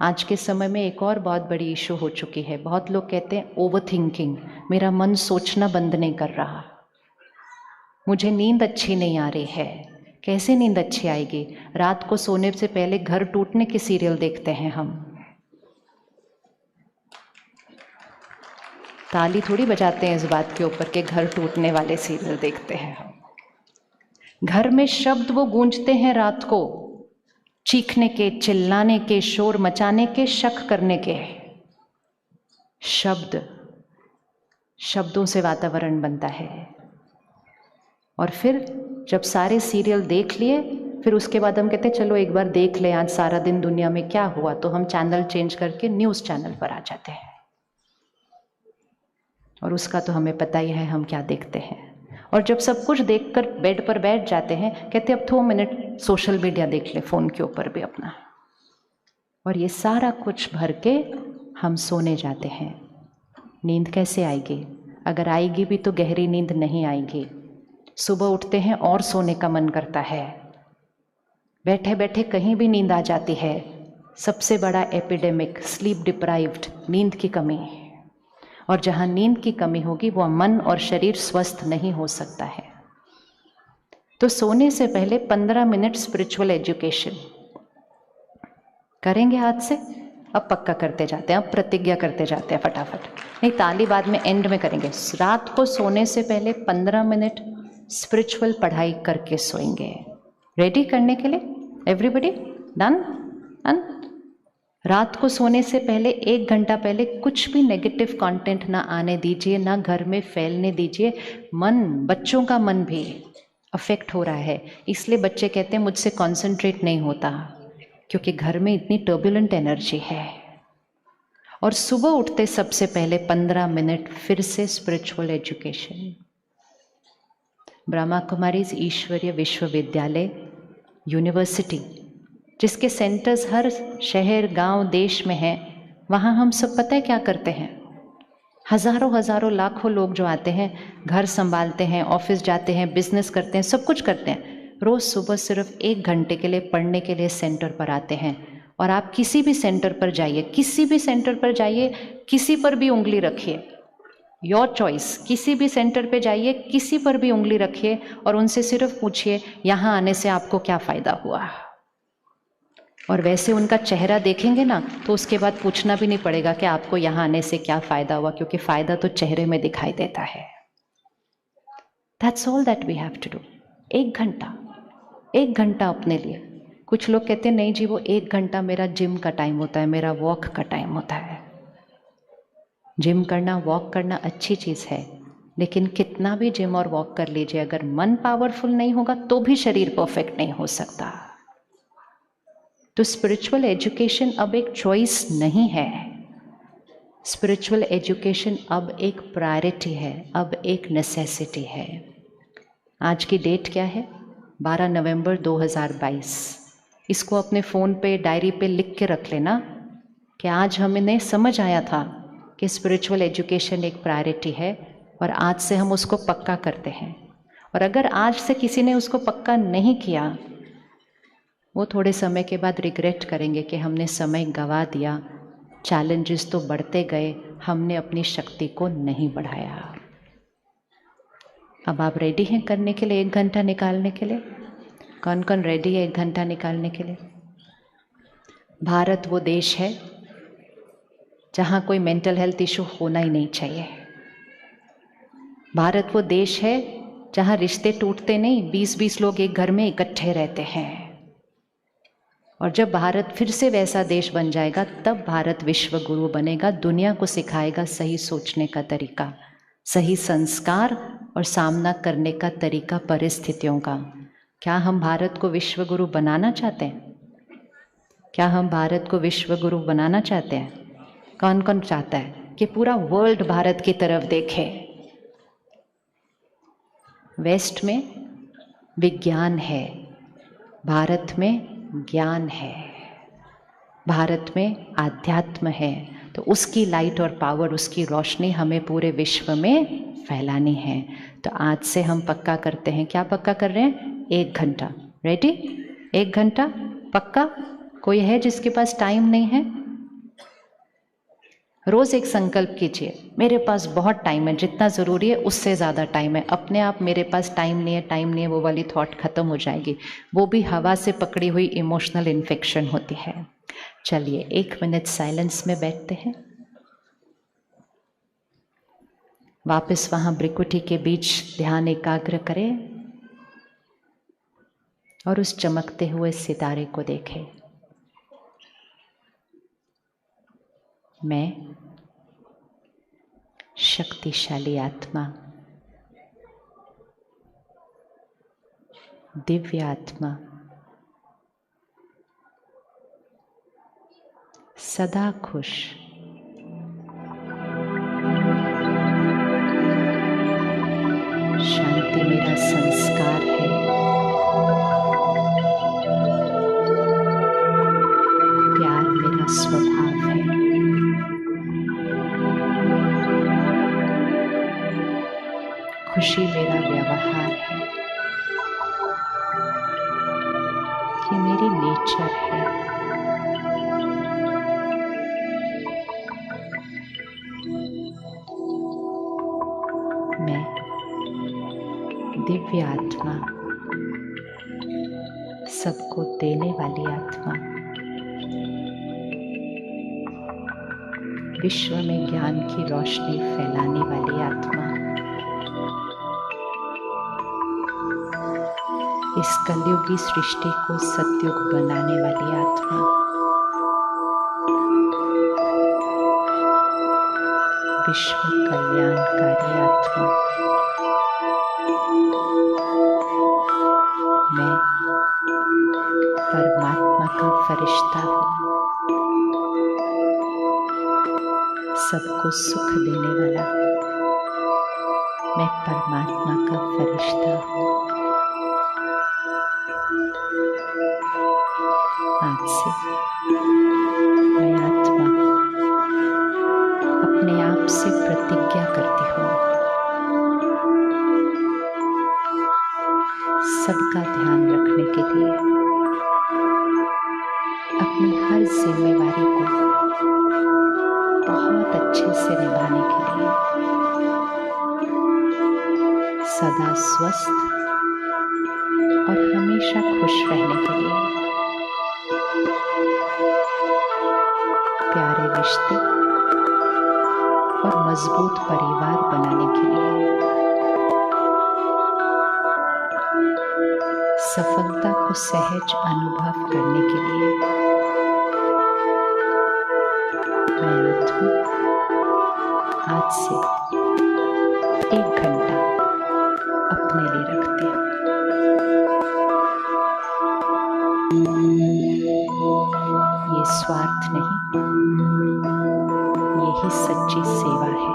आज के समय में एक और बहुत बड़ी इशू हो चुकी है। बहुत लोग कहते हैं ओवर थिंकिंग, मेरा मन सोचना बंद नहीं कर रहा, मुझे नींद अच्छी नहीं आ रही है। कैसे नींद अच्छी आएगी? रात को सोने से पहले घर टूटने के सीरियल देखते हैं हम। ताली थोड़ी बजाते हैं इस बात के ऊपर कि घर टूटने वाले सीरियल देखते हैं हम। घर में शब्द वो गूंजते हैं रात को, चीखने के, चिल्लाने के, शोर मचाने के, शक करने के। शब्दों से वातावरण बनता है। और फिर जब सारे सीरियल देख लिए, फिर उसके बाद हम कहते हैं चलो एक बार देख ले आज सारा दिन दुनिया में क्या हुआ, तो हम चैनल चेंज करके न्यूज़ चैनल पर आ जाते हैं। और उसका तो हमें पता ही है हम क्या देखते हैं। और जब सब कुछ देखकर बेड पर बैठ जाते हैं, कहते अब 2 मिनट सोशल मीडिया देख ले फ़ोन के ऊपर भी अपना। और ये सारा कुछ भर के हम सोने जाते हैं। नींद कैसे आएगी? अगर आएगी भी तो गहरी नींद नहीं आएगी। सुबह उठते हैं और सोने का मन करता है, बैठे बैठे कहीं भी नींद आ जाती है। सबसे बड़ा एपिडेमिक स्लीप डिप्राइव्ड, नींद की कमी। और जहाँ नींद की कमी होगी वह मन और शरीर स्वस्थ नहीं हो सकता है। तो सोने से पहले 15 मिनट स्पिरिचुअल एजुकेशन करेंगे आज से। अब पक्का करते जाते हैं, अब प्रतिज्ञा करते जाते हैं फटाफट। नहीं, ताली बाद में एंड में करेंगे। रात को सोने से पहले 15 मिनट स्पिरिचुअल पढ़ाई करके सोएंगे। रेडी करने के लिए एवरीबडी? डन? रात को सोने से पहले 1 घंटा पहले कुछ भी नेगेटिव कंटेंट ना आने दीजिए, ना घर में फैलने दीजिए। बच्चों का मन भी अफेक्ट हो रहा है, इसलिए बच्चे कहते हैं मुझसे कंसंट्रेट नहीं होता, क्योंकि घर में इतनी टर्बुलेंट एनर्जी है। और सुबह उठते सबसे पहले 15 मिनट फिर से स्पिरिचुअल एजुकेशन। ब्रह्मा कुमारीज ईश्वरीय विश्वविद्यालय यूनिवर्सिटी, जिसके सेंटर्स हर शहर गांव देश में हैं, वहाँ हम सब पता है क्या करते हैं? हज़ारों लाखों लोग जो आते हैं, घर संभालते हैं, ऑफिस जाते हैं, बिजनेस करते हैं, सब कुछ करते हैं, रोज़ सुबह सिर्फ 1 घंटे के लिए पढ़ने के लिए सेंटर पर आते हैं। और आप किसी भी सेंटर पर जाइए, किसी भी सेंटर पर जाइए, किसी पर भी उंगली रखिए, योर चॉइस, किसी भी सेंटर पे जाइए, किसी पर भी उंगली रखिए और उनसे सिर्फ पूछिए यहाँ आने से आपको क्या फ़ायदा हुआ। और वैसे उनका चेहरा देखेंगे ना तो उसके बाद पूछना भी नहीं पड़ेगा कि आपको यहाँ आने से क्या फ़ायदा हुआ, क्योंकि फ़ायदा तो चेहरे में दिखाई देता है। That's all that we have to do. 1 घंटा अपने लिए। कुछ लोग कहते हैं नहीं जी, वो 1 घंटा मेरा जिम का टाइम होता है, मेरा वॉक का टाइम होता है। जिम करना, वॉक करना अच्छी चीज़ है, लेकिन कितना भी जिम और वॉक कर लीजिए, अगर मन पावरफुल नहीं होगा तो भी शरीर परफेक्ट नहीं हो सकता। तो स्पिरिचुअल एजुकेशन अब एक चॉइस नहीं है, स्पिरिचुअल एजुकेशन अब एक प्रायोरिटी है, अब एक नेसेसिटी है। आज की डेट क्या है? 12 नवंबर 2022। इसको अपने फ़ोन पे, डायरी पे लिख के रख लेना कि आज हमें समझ आया था कि स्पिरिचुअल एजुकेशन एक प्रायोरिटी है और आज से हम उसको पक्का करते हैं। और अगर आज से किसी ने उसको पक्का नहीं किया, वो थोड़े समय के बाद रिग्रेट करेंगे कि हमने समय गंवा दिया, चैलेंजेस तो बढ़ते गए, हमने अपनी शक्ति को नहीं बढ़ाया। अब आप रेडी हैं करने के लिए 1 घंटा निकालने के लिए? कौन कौन रेडी है 1 घंटा निकालने के लिए? भारत वो देश है जहाँ कोई मेंटल हेल्थ इशू होना ही नहीं चाहिए। भारत वो देश है जहाँ रिश्ते टूटते नहीं, 20-20 लोग एक घर में इकट्ठे रहते हैं। और जब भारत फिर से वैसा देश बन जाएगा, तब भारत विश्व गुरु बनेगा, दुनिया को सिखाएगा सही सोचने का तरीका, सही संस्कार और सामना करने का तरीका परिस्थितियों का। क्या हम भारत को विश्व गुरु बनाना चाहते हैं? क्या हम भारत को विश्व गुरु बनाना चाहते हैं? कौन कौन चाहता है कि पूरा वर्ल्ड भारत की तरफ देखे? वेस्ट में विज्ञान है, भारत में ज्ञान है, भारत में आध्यात्म है। तो उसकी लाइट और पावर, उसकी रोशनी हमें पूरे विश्व में फैलानी है। तो आज से हम पक्का करते हैं। क्या पक्का कर रहे हैं? 1 घंटा। रेडी? 1 घंटा पक्का? कोई है जिसके पास टाइम नहीं है? रोज एक संकल्प कीजिए, मेरे पास बहुत टाइम है, जितना ज़रूरी है उससे ज़्यादा टाइम है। अपने आप मेरे पास टाइम नहीं है, टाइम नहीं है, वो वाली थॉट खत्म हो जाएगी। वो भी हवा से पकड़ी हुई इमोशनल इन्फेक्शन होती है। चलिए 1 मिनट साइलेंस में बैठते हैं। वापस वहां भ्रिकुटी के बीच ध्यान एकाग्र करें और उस चमकते हुए सितारे को देखें। मैं शक्तिशाली आत्मा, दिव्य आत्मा, सदा खुश, शांति मेरा संस्कार है, प्यार मेरा स्वभाव है, खुशी मेरा व्यवहार है, ये मेरी नेचर है। मैं दिव्य आत्मा, सबको देने वाली आत्मा, विश्व में ज्ञान की रोशनी फैलाने वाली आत्मा, इस कलयुगी सृष्टि को सतयुग बनाने वाली आत्मा, विश्व कल्याणकारी आत्मा। मैं परमात्मा का फरिश्ता हूँ, सबको सुख देने वाला। मैं परमात्मा का फरिश्ता हूँ। आज से मैं आत्मा अपने आप से प्रतिज्ञा करती हूँ, सबका ध्यान रखने के लिए, अपनी हर जिम्मेवारी को बहुत अच्छे से निभाने के लिए, सदा स्वस्थ और हमेशा खुश रहने के लिए, प्यारे रिश्ते और मजबूत परिवार बनाने के लिए, सफलता को सहज अनुभव करने के लिए, मैं आत्मा आज से 1 घंटा अपने लिए रखती हूँ। ये स्वार्थ नहीं, यही सच्ची सेवा है।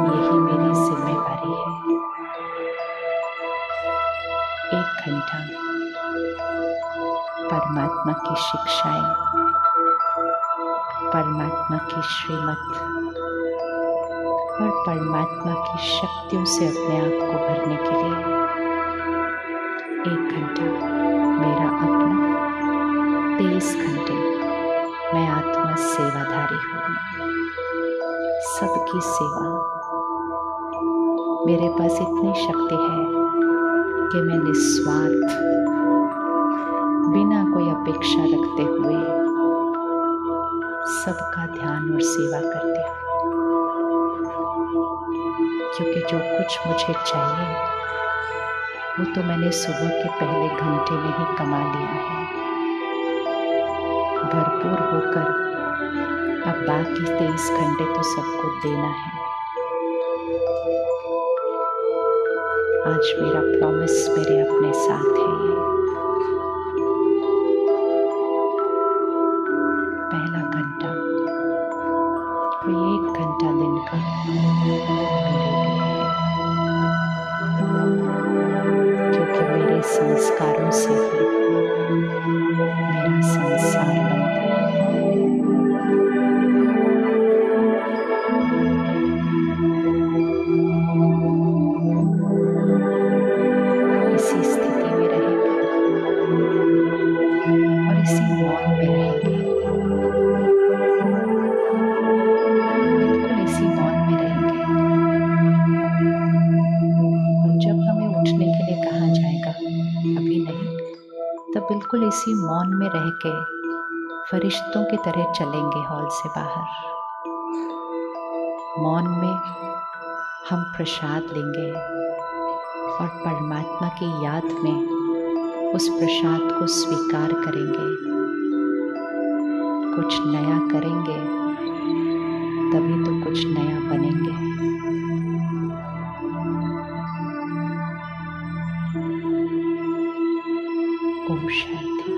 यही मेरी जिम्मेवारी है। 1 घंटा परमात्मा की शिक्षाएं, परमात्मा की श्रीमत और परमात्मा की शक्तियों से अपने आप को भरने के लिए 1 घंटा मेरा अपना, 23 घंटे मैं आत्मा सेवाधारी हूँ, सबकी सेवा। मेरे पास इतनी शक्ति है कि मैं निस्वार्थ, बिना कोई अपेक्षा रखते हुए सबका ध्यान और सेवा करती हूँ, क्योंकि जो कुछ मुझे चाहिए वो तो मैंने सुबह के पहले घंटे में ही कमा लिया है। भरपूर होकर अब बाकी 23 घंटे तो सबको देना है। आज मेरा प्रॉमिस मेरे अपने साथ है। ये पहला घंटा, कोई 1 घंटा दिन का मेरे लिए है, क्योंकि मेरे संस्कारों से ही मेरा संसार बनता है। जाएगा, अभी नहीं तो बिल्कुल इसी मौन में रह के फरिश्तों की तरह चलेंगे हॉल से बाहर। मौन में हम प्रसाद लेंगे और परमात्मा की याद में उस प्रसाद को स्वीकार करेंगे। कुछ नया करेंगे तभी तो कुछ नया बनेंगे। ओम शांति।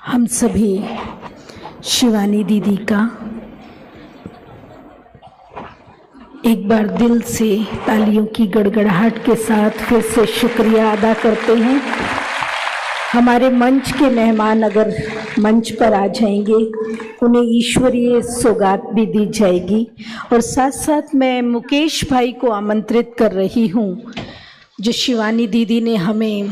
हम सभी शिवानी दीदी का एक बार दिल से तालियों की गड़गड़ाहट के साथ फिर से शुक्रिया अदा करते हैं। हमारे मंच के मेहमान अगर मंच पर आ जाएंगे उन्हें ईश्वरीय सौगात भी दी जाएगी। और साथ साथ मैं मुकेश भाई को आमंत्रित कर रही हूँ, जो शिवानी दीदी ने हमें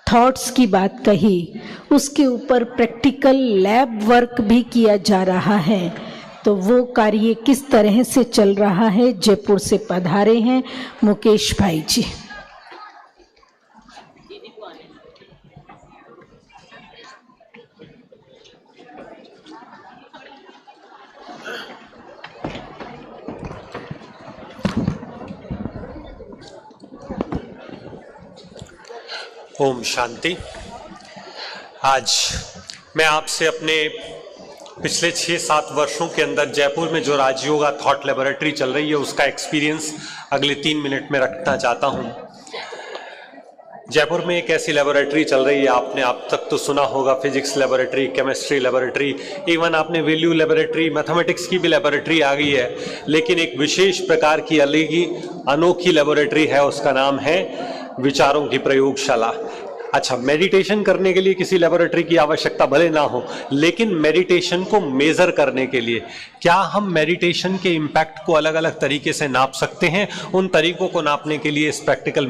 थॉट्स की बात कही, उसके ऊपर प्रैक्टिकल लैब वर्क भी किया जा रहा है। तो वो कार्य किस तरह से चल रहा है, जयपुर से पधारे हैं मुकेश भाई जी। ओम शांति। आज मैं आपसे अपने पिछले 6-7 वर्षों के अंदर जयपुर में जो राजयोगा थॉट लेबोरेटरी चल रही है उसका एक्सपीरियंस अगले 3 मिनट में रखना चाहता हूं। जयपुर में एक ऐसी लेबोरेटरी चल रही है, आपने आप तक तो सुना होगा, physics laboratory, chemistry laboratory, even आपने वैल्यू लेबोरेटरी, मैथमेटिक्स की भी लेबोरेटरी आ गई है। लेकिन एक विशेष प्रकार की अलग ही अनोखी लेबोरेटरी है, उसका नाम है विचारों की प्रयोगशाला। अच्छा, मेडिटेशन करने के लिए किसी लेबोरेटरी की आवश्यकता भले ना हो, लेकिन मेडिटेशन को मेजर करने के लिए क्या हम मेडिटेशन के इम्पैक्ट को अलग अलग तरीके से नाप सकते हैं? उन तरीकों को नापने के लिए इस प्रैक्टिकल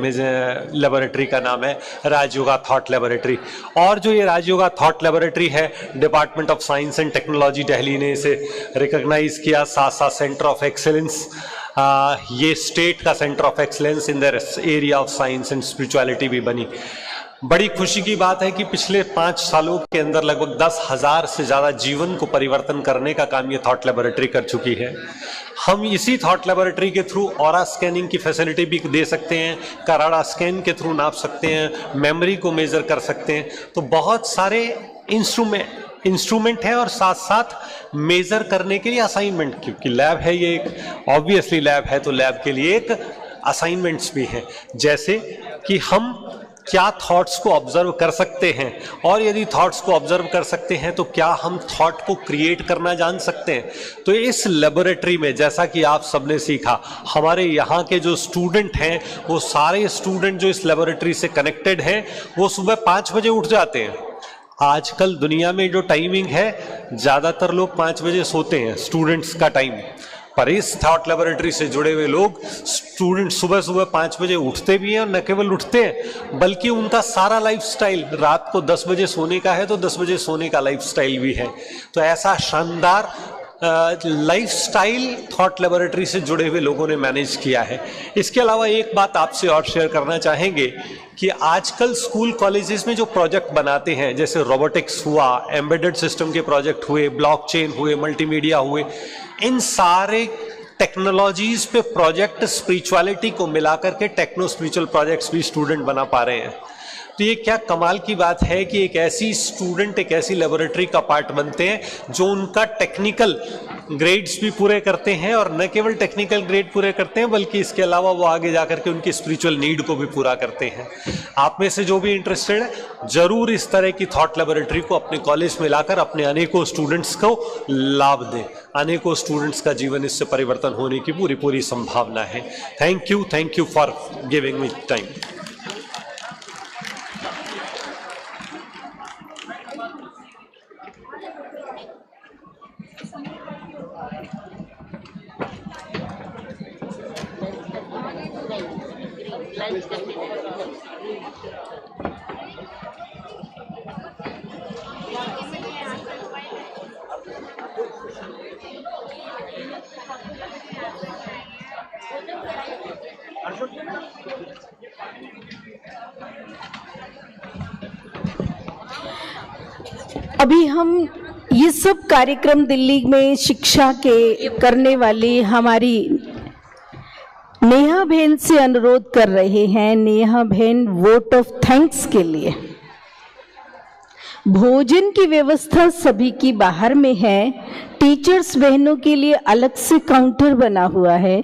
लेबोरेटरी का नाम है राजयोगा थॉट लेबोरेटरी। और जो ये राजयोगा थॉट लेबोरेटरी है, department of science and technology Delhi ने इसे रिकॉग्नाइज किया, साथ साथ सेंटर ऑफ एक्सेलेंस, ये स्टेट का centre of excellence in the area of science and spirituality भी बनी। बड़ी खुशी की बात है कि पिछले 5 सालों के अंदर लगभग 10,000 से ज़्यादा जीवन को परिवर्तन करने का काम ये थॉट लेबोरेटरी कर चुकी है। हम इसी थॉट लेबोरेटरी के थ्रू ऑरा स्कैनिंग की फैसिलिटी भी दे सकते हैं, कराड़ा स्कैन के थ्रू नाप सकते हैं, मेमोरी को मेजर कर सकते हैं। तो बहुत सारे इंस्ट्रूमेंट है और साथ साथ मेजर करने के लिए असाइनमेंट, क्योंकि लैब है ये, एक ऑब्वियसली लैब है, तो लैब के लिए एक असाइनमेंट्स भी हैं, जैसे कि हम क्या थॉट्स को ऑब्जर्व कर सकते हैं, और यदि थॉट्स को ऑब्जर्व कर सकते हैं तो क्या हम थॉट को क्रिएट करना जान सकते हैं। तो इस लेबोरेटरी में, जैसा कि आप सबने सीखा, हमारे यहाँ के जो स्टूडेंट हैं, वो सारे स्टूडेंट जो इस लेबोरेटरी से कनेक्टेड हैं, वो सुबह 5 बजे उठ जाते हैं। आजकल दुनिया में जो टाइमिंग है, ज़्यादातर लोग 5 बजे सोते हैं, स्टूडेंट्स का टाइम। पर इस थॉट लेबोरेटरी से जुड़े हुए लोग, स्टूडेंट सुबह सुबह 5 बजे उठते भी हैं, और न केवल उठते हैं बल्कि उनका सारा लाइफस्टाइल, रात को 10 बजे सोने का है तो 10 बजे सोने का लाइफस्टाइल भी है। तो ऐसा शानदार लाइफस्टाइल थॉट लेबोरेटरी से जुड़े हुए लोगों ने मैनेज किया है। इसके अलावा एक बात आपसे और शेयर करना चाहेंगे कि आजकल स्कूल कॉलेजेस में जो प्रोजेक्ट बनाते हैं, जैसे रोबोटिक्स हुआ, एम्बेडेड सिस्टम के प्रोजेक्ट हुए, ब्लॉकचेन हुए, मल्टीमीडिया हुए, इन सारे टेक्नोलॉजीज पे प्रोजेक्ट स्पिरिचुअलिटी को मिलाकर के टेक्नो स्पिरिचुअल प्रोजेक्ट्स भी स्टूडेंट बना पा रहे हैं। तो ये क्या कमाल की बात है कि एक ऐसी स्टूडेंट एक ऐसी लेबोरेटरी का पार्ट बनते हैं जो उनका टेक्निकल ग्रेड्स भी पूरे करते हैं, और न केवल टेक्निकल ग्रेड पूरे करते हैं बल्कि इसके अलावा वो आगे जाकर के उनकी स्पिरिचुअल नीड को भी पूरा करते हैं। आप में से जो भी इंटरेस्टेड है, जरूर इस तरह की थॉट लेबोरेटरी को अपने कॉलेज में लाकर अपने अनेकों स्टूडेंट्स को लाभ दें। अनेकों स्टूडेंट्स का जीवन इससे परिवर्तन होने की पूरी संभावना है। Thank you for giving me time. अभी हम ये सब कार्यक्रम दिल्ली में शिक्षा के करने वाली हमारी नेहा बहन से अनुरोध कर रहे हैं। नेहा बहन वोट ऑफ थैंक्स के लिए। भोजन की व्यवस्था सभी की बाहर में है। टीचर्स बहनों के लिए अलग से काउंटर बना हुआ है।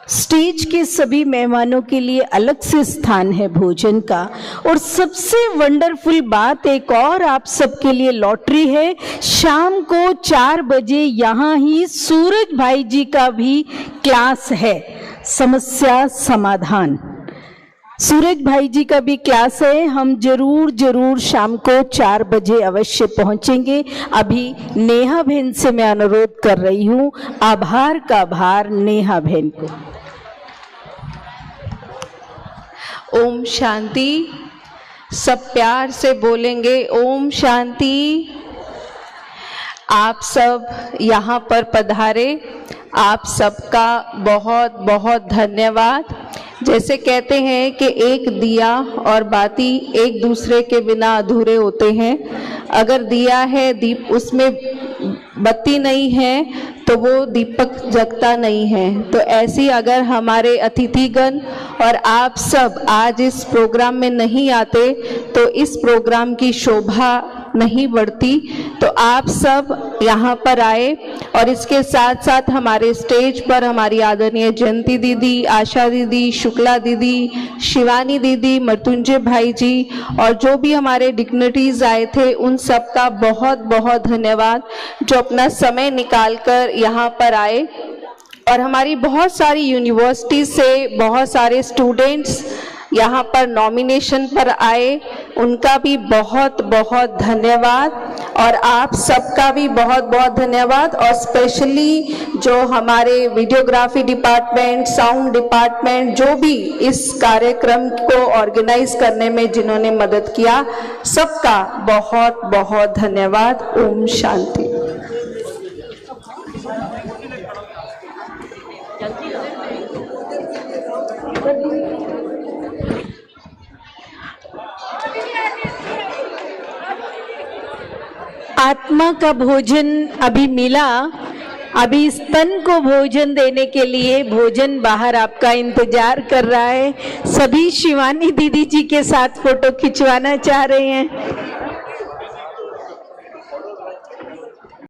स्टेज के सभी मेहमानों के लिए अलग से स्थान है भोजन का। और सबसे वंडरफुल बात एक और आप सबके लिए लॉटरी है। शाम को 4 बजे यहाँ ही सूरज भाई जी का भी क्लास है, समस्या समाधान। सूरज भाई जी का भी क्लास है। हम जरूर शाम को 4 बजे अवश्य पहुंचेंगे। अभी नेहा बहन से मैं अनुरोध कर रही हूँ, आभार का भार नेहा बहन को। ओम शांति। सब प्यार से बोलेंगे ओम शांति। आप सब यहाँ पर पधारे, आप सबका बहुत बहुत धन्यवाद। जैसे कहते हैं कि एक दिया और बाती एक दूसरे के बिना अधूरे होते हैं। अगर दिया है दीप, उसमें बत्ती नहीं है तो वो दीपक जगता नहीं है। तो ऐसी अगर हमारे अतिथिगण और आप सब आज इस प्रोग्राम में नहीं आते तो इस प्रोग्राम की शोभा नहीं बढ़ती। तो आप सब यहाँ पर आए और इसके साथ साथ हमारे स्टेज पर हमारी आदरणीय जयंती दीदी, आशा दीदी, शुक्ला दीदी, शिवानी दीदी, मृत्युंजय भाई जी और जो भी हमारे डिग्निटीज आए थे उन सब का बहुत बहुत धन्यवाद जो अपना समय निकालकर यहाँ पर आए। और हमारी बहुत सारी यूनिवर्सिटी से बहुत सारे स्टूडेंट्स यहाँ पर नॉमिनेशन पर आए, उनका भी बहुत बहुत धन्यवाद। और आप सबका भी बहुत बहुत धन्यवाद। और स्पेशली जो हमारे वीडियोग्राफी डिपार्टमेंट, साउंड डिपार्टमेंट, जो भी इस कार्यक्रम को ऑर्गेनाइज करने में जिन्होंने मदद किया, सबका बहुत बहुत धन्यवाद। ओम शांति। आत्मा का भोजन अभी मिला। अभी स्तन को भोजन देने के लिए भोजन बाहर आपका इंतजार कर रहा है। सभी शिवानी दीदी जी के साथ फोटो खिंचवाना चाह रहे हैं।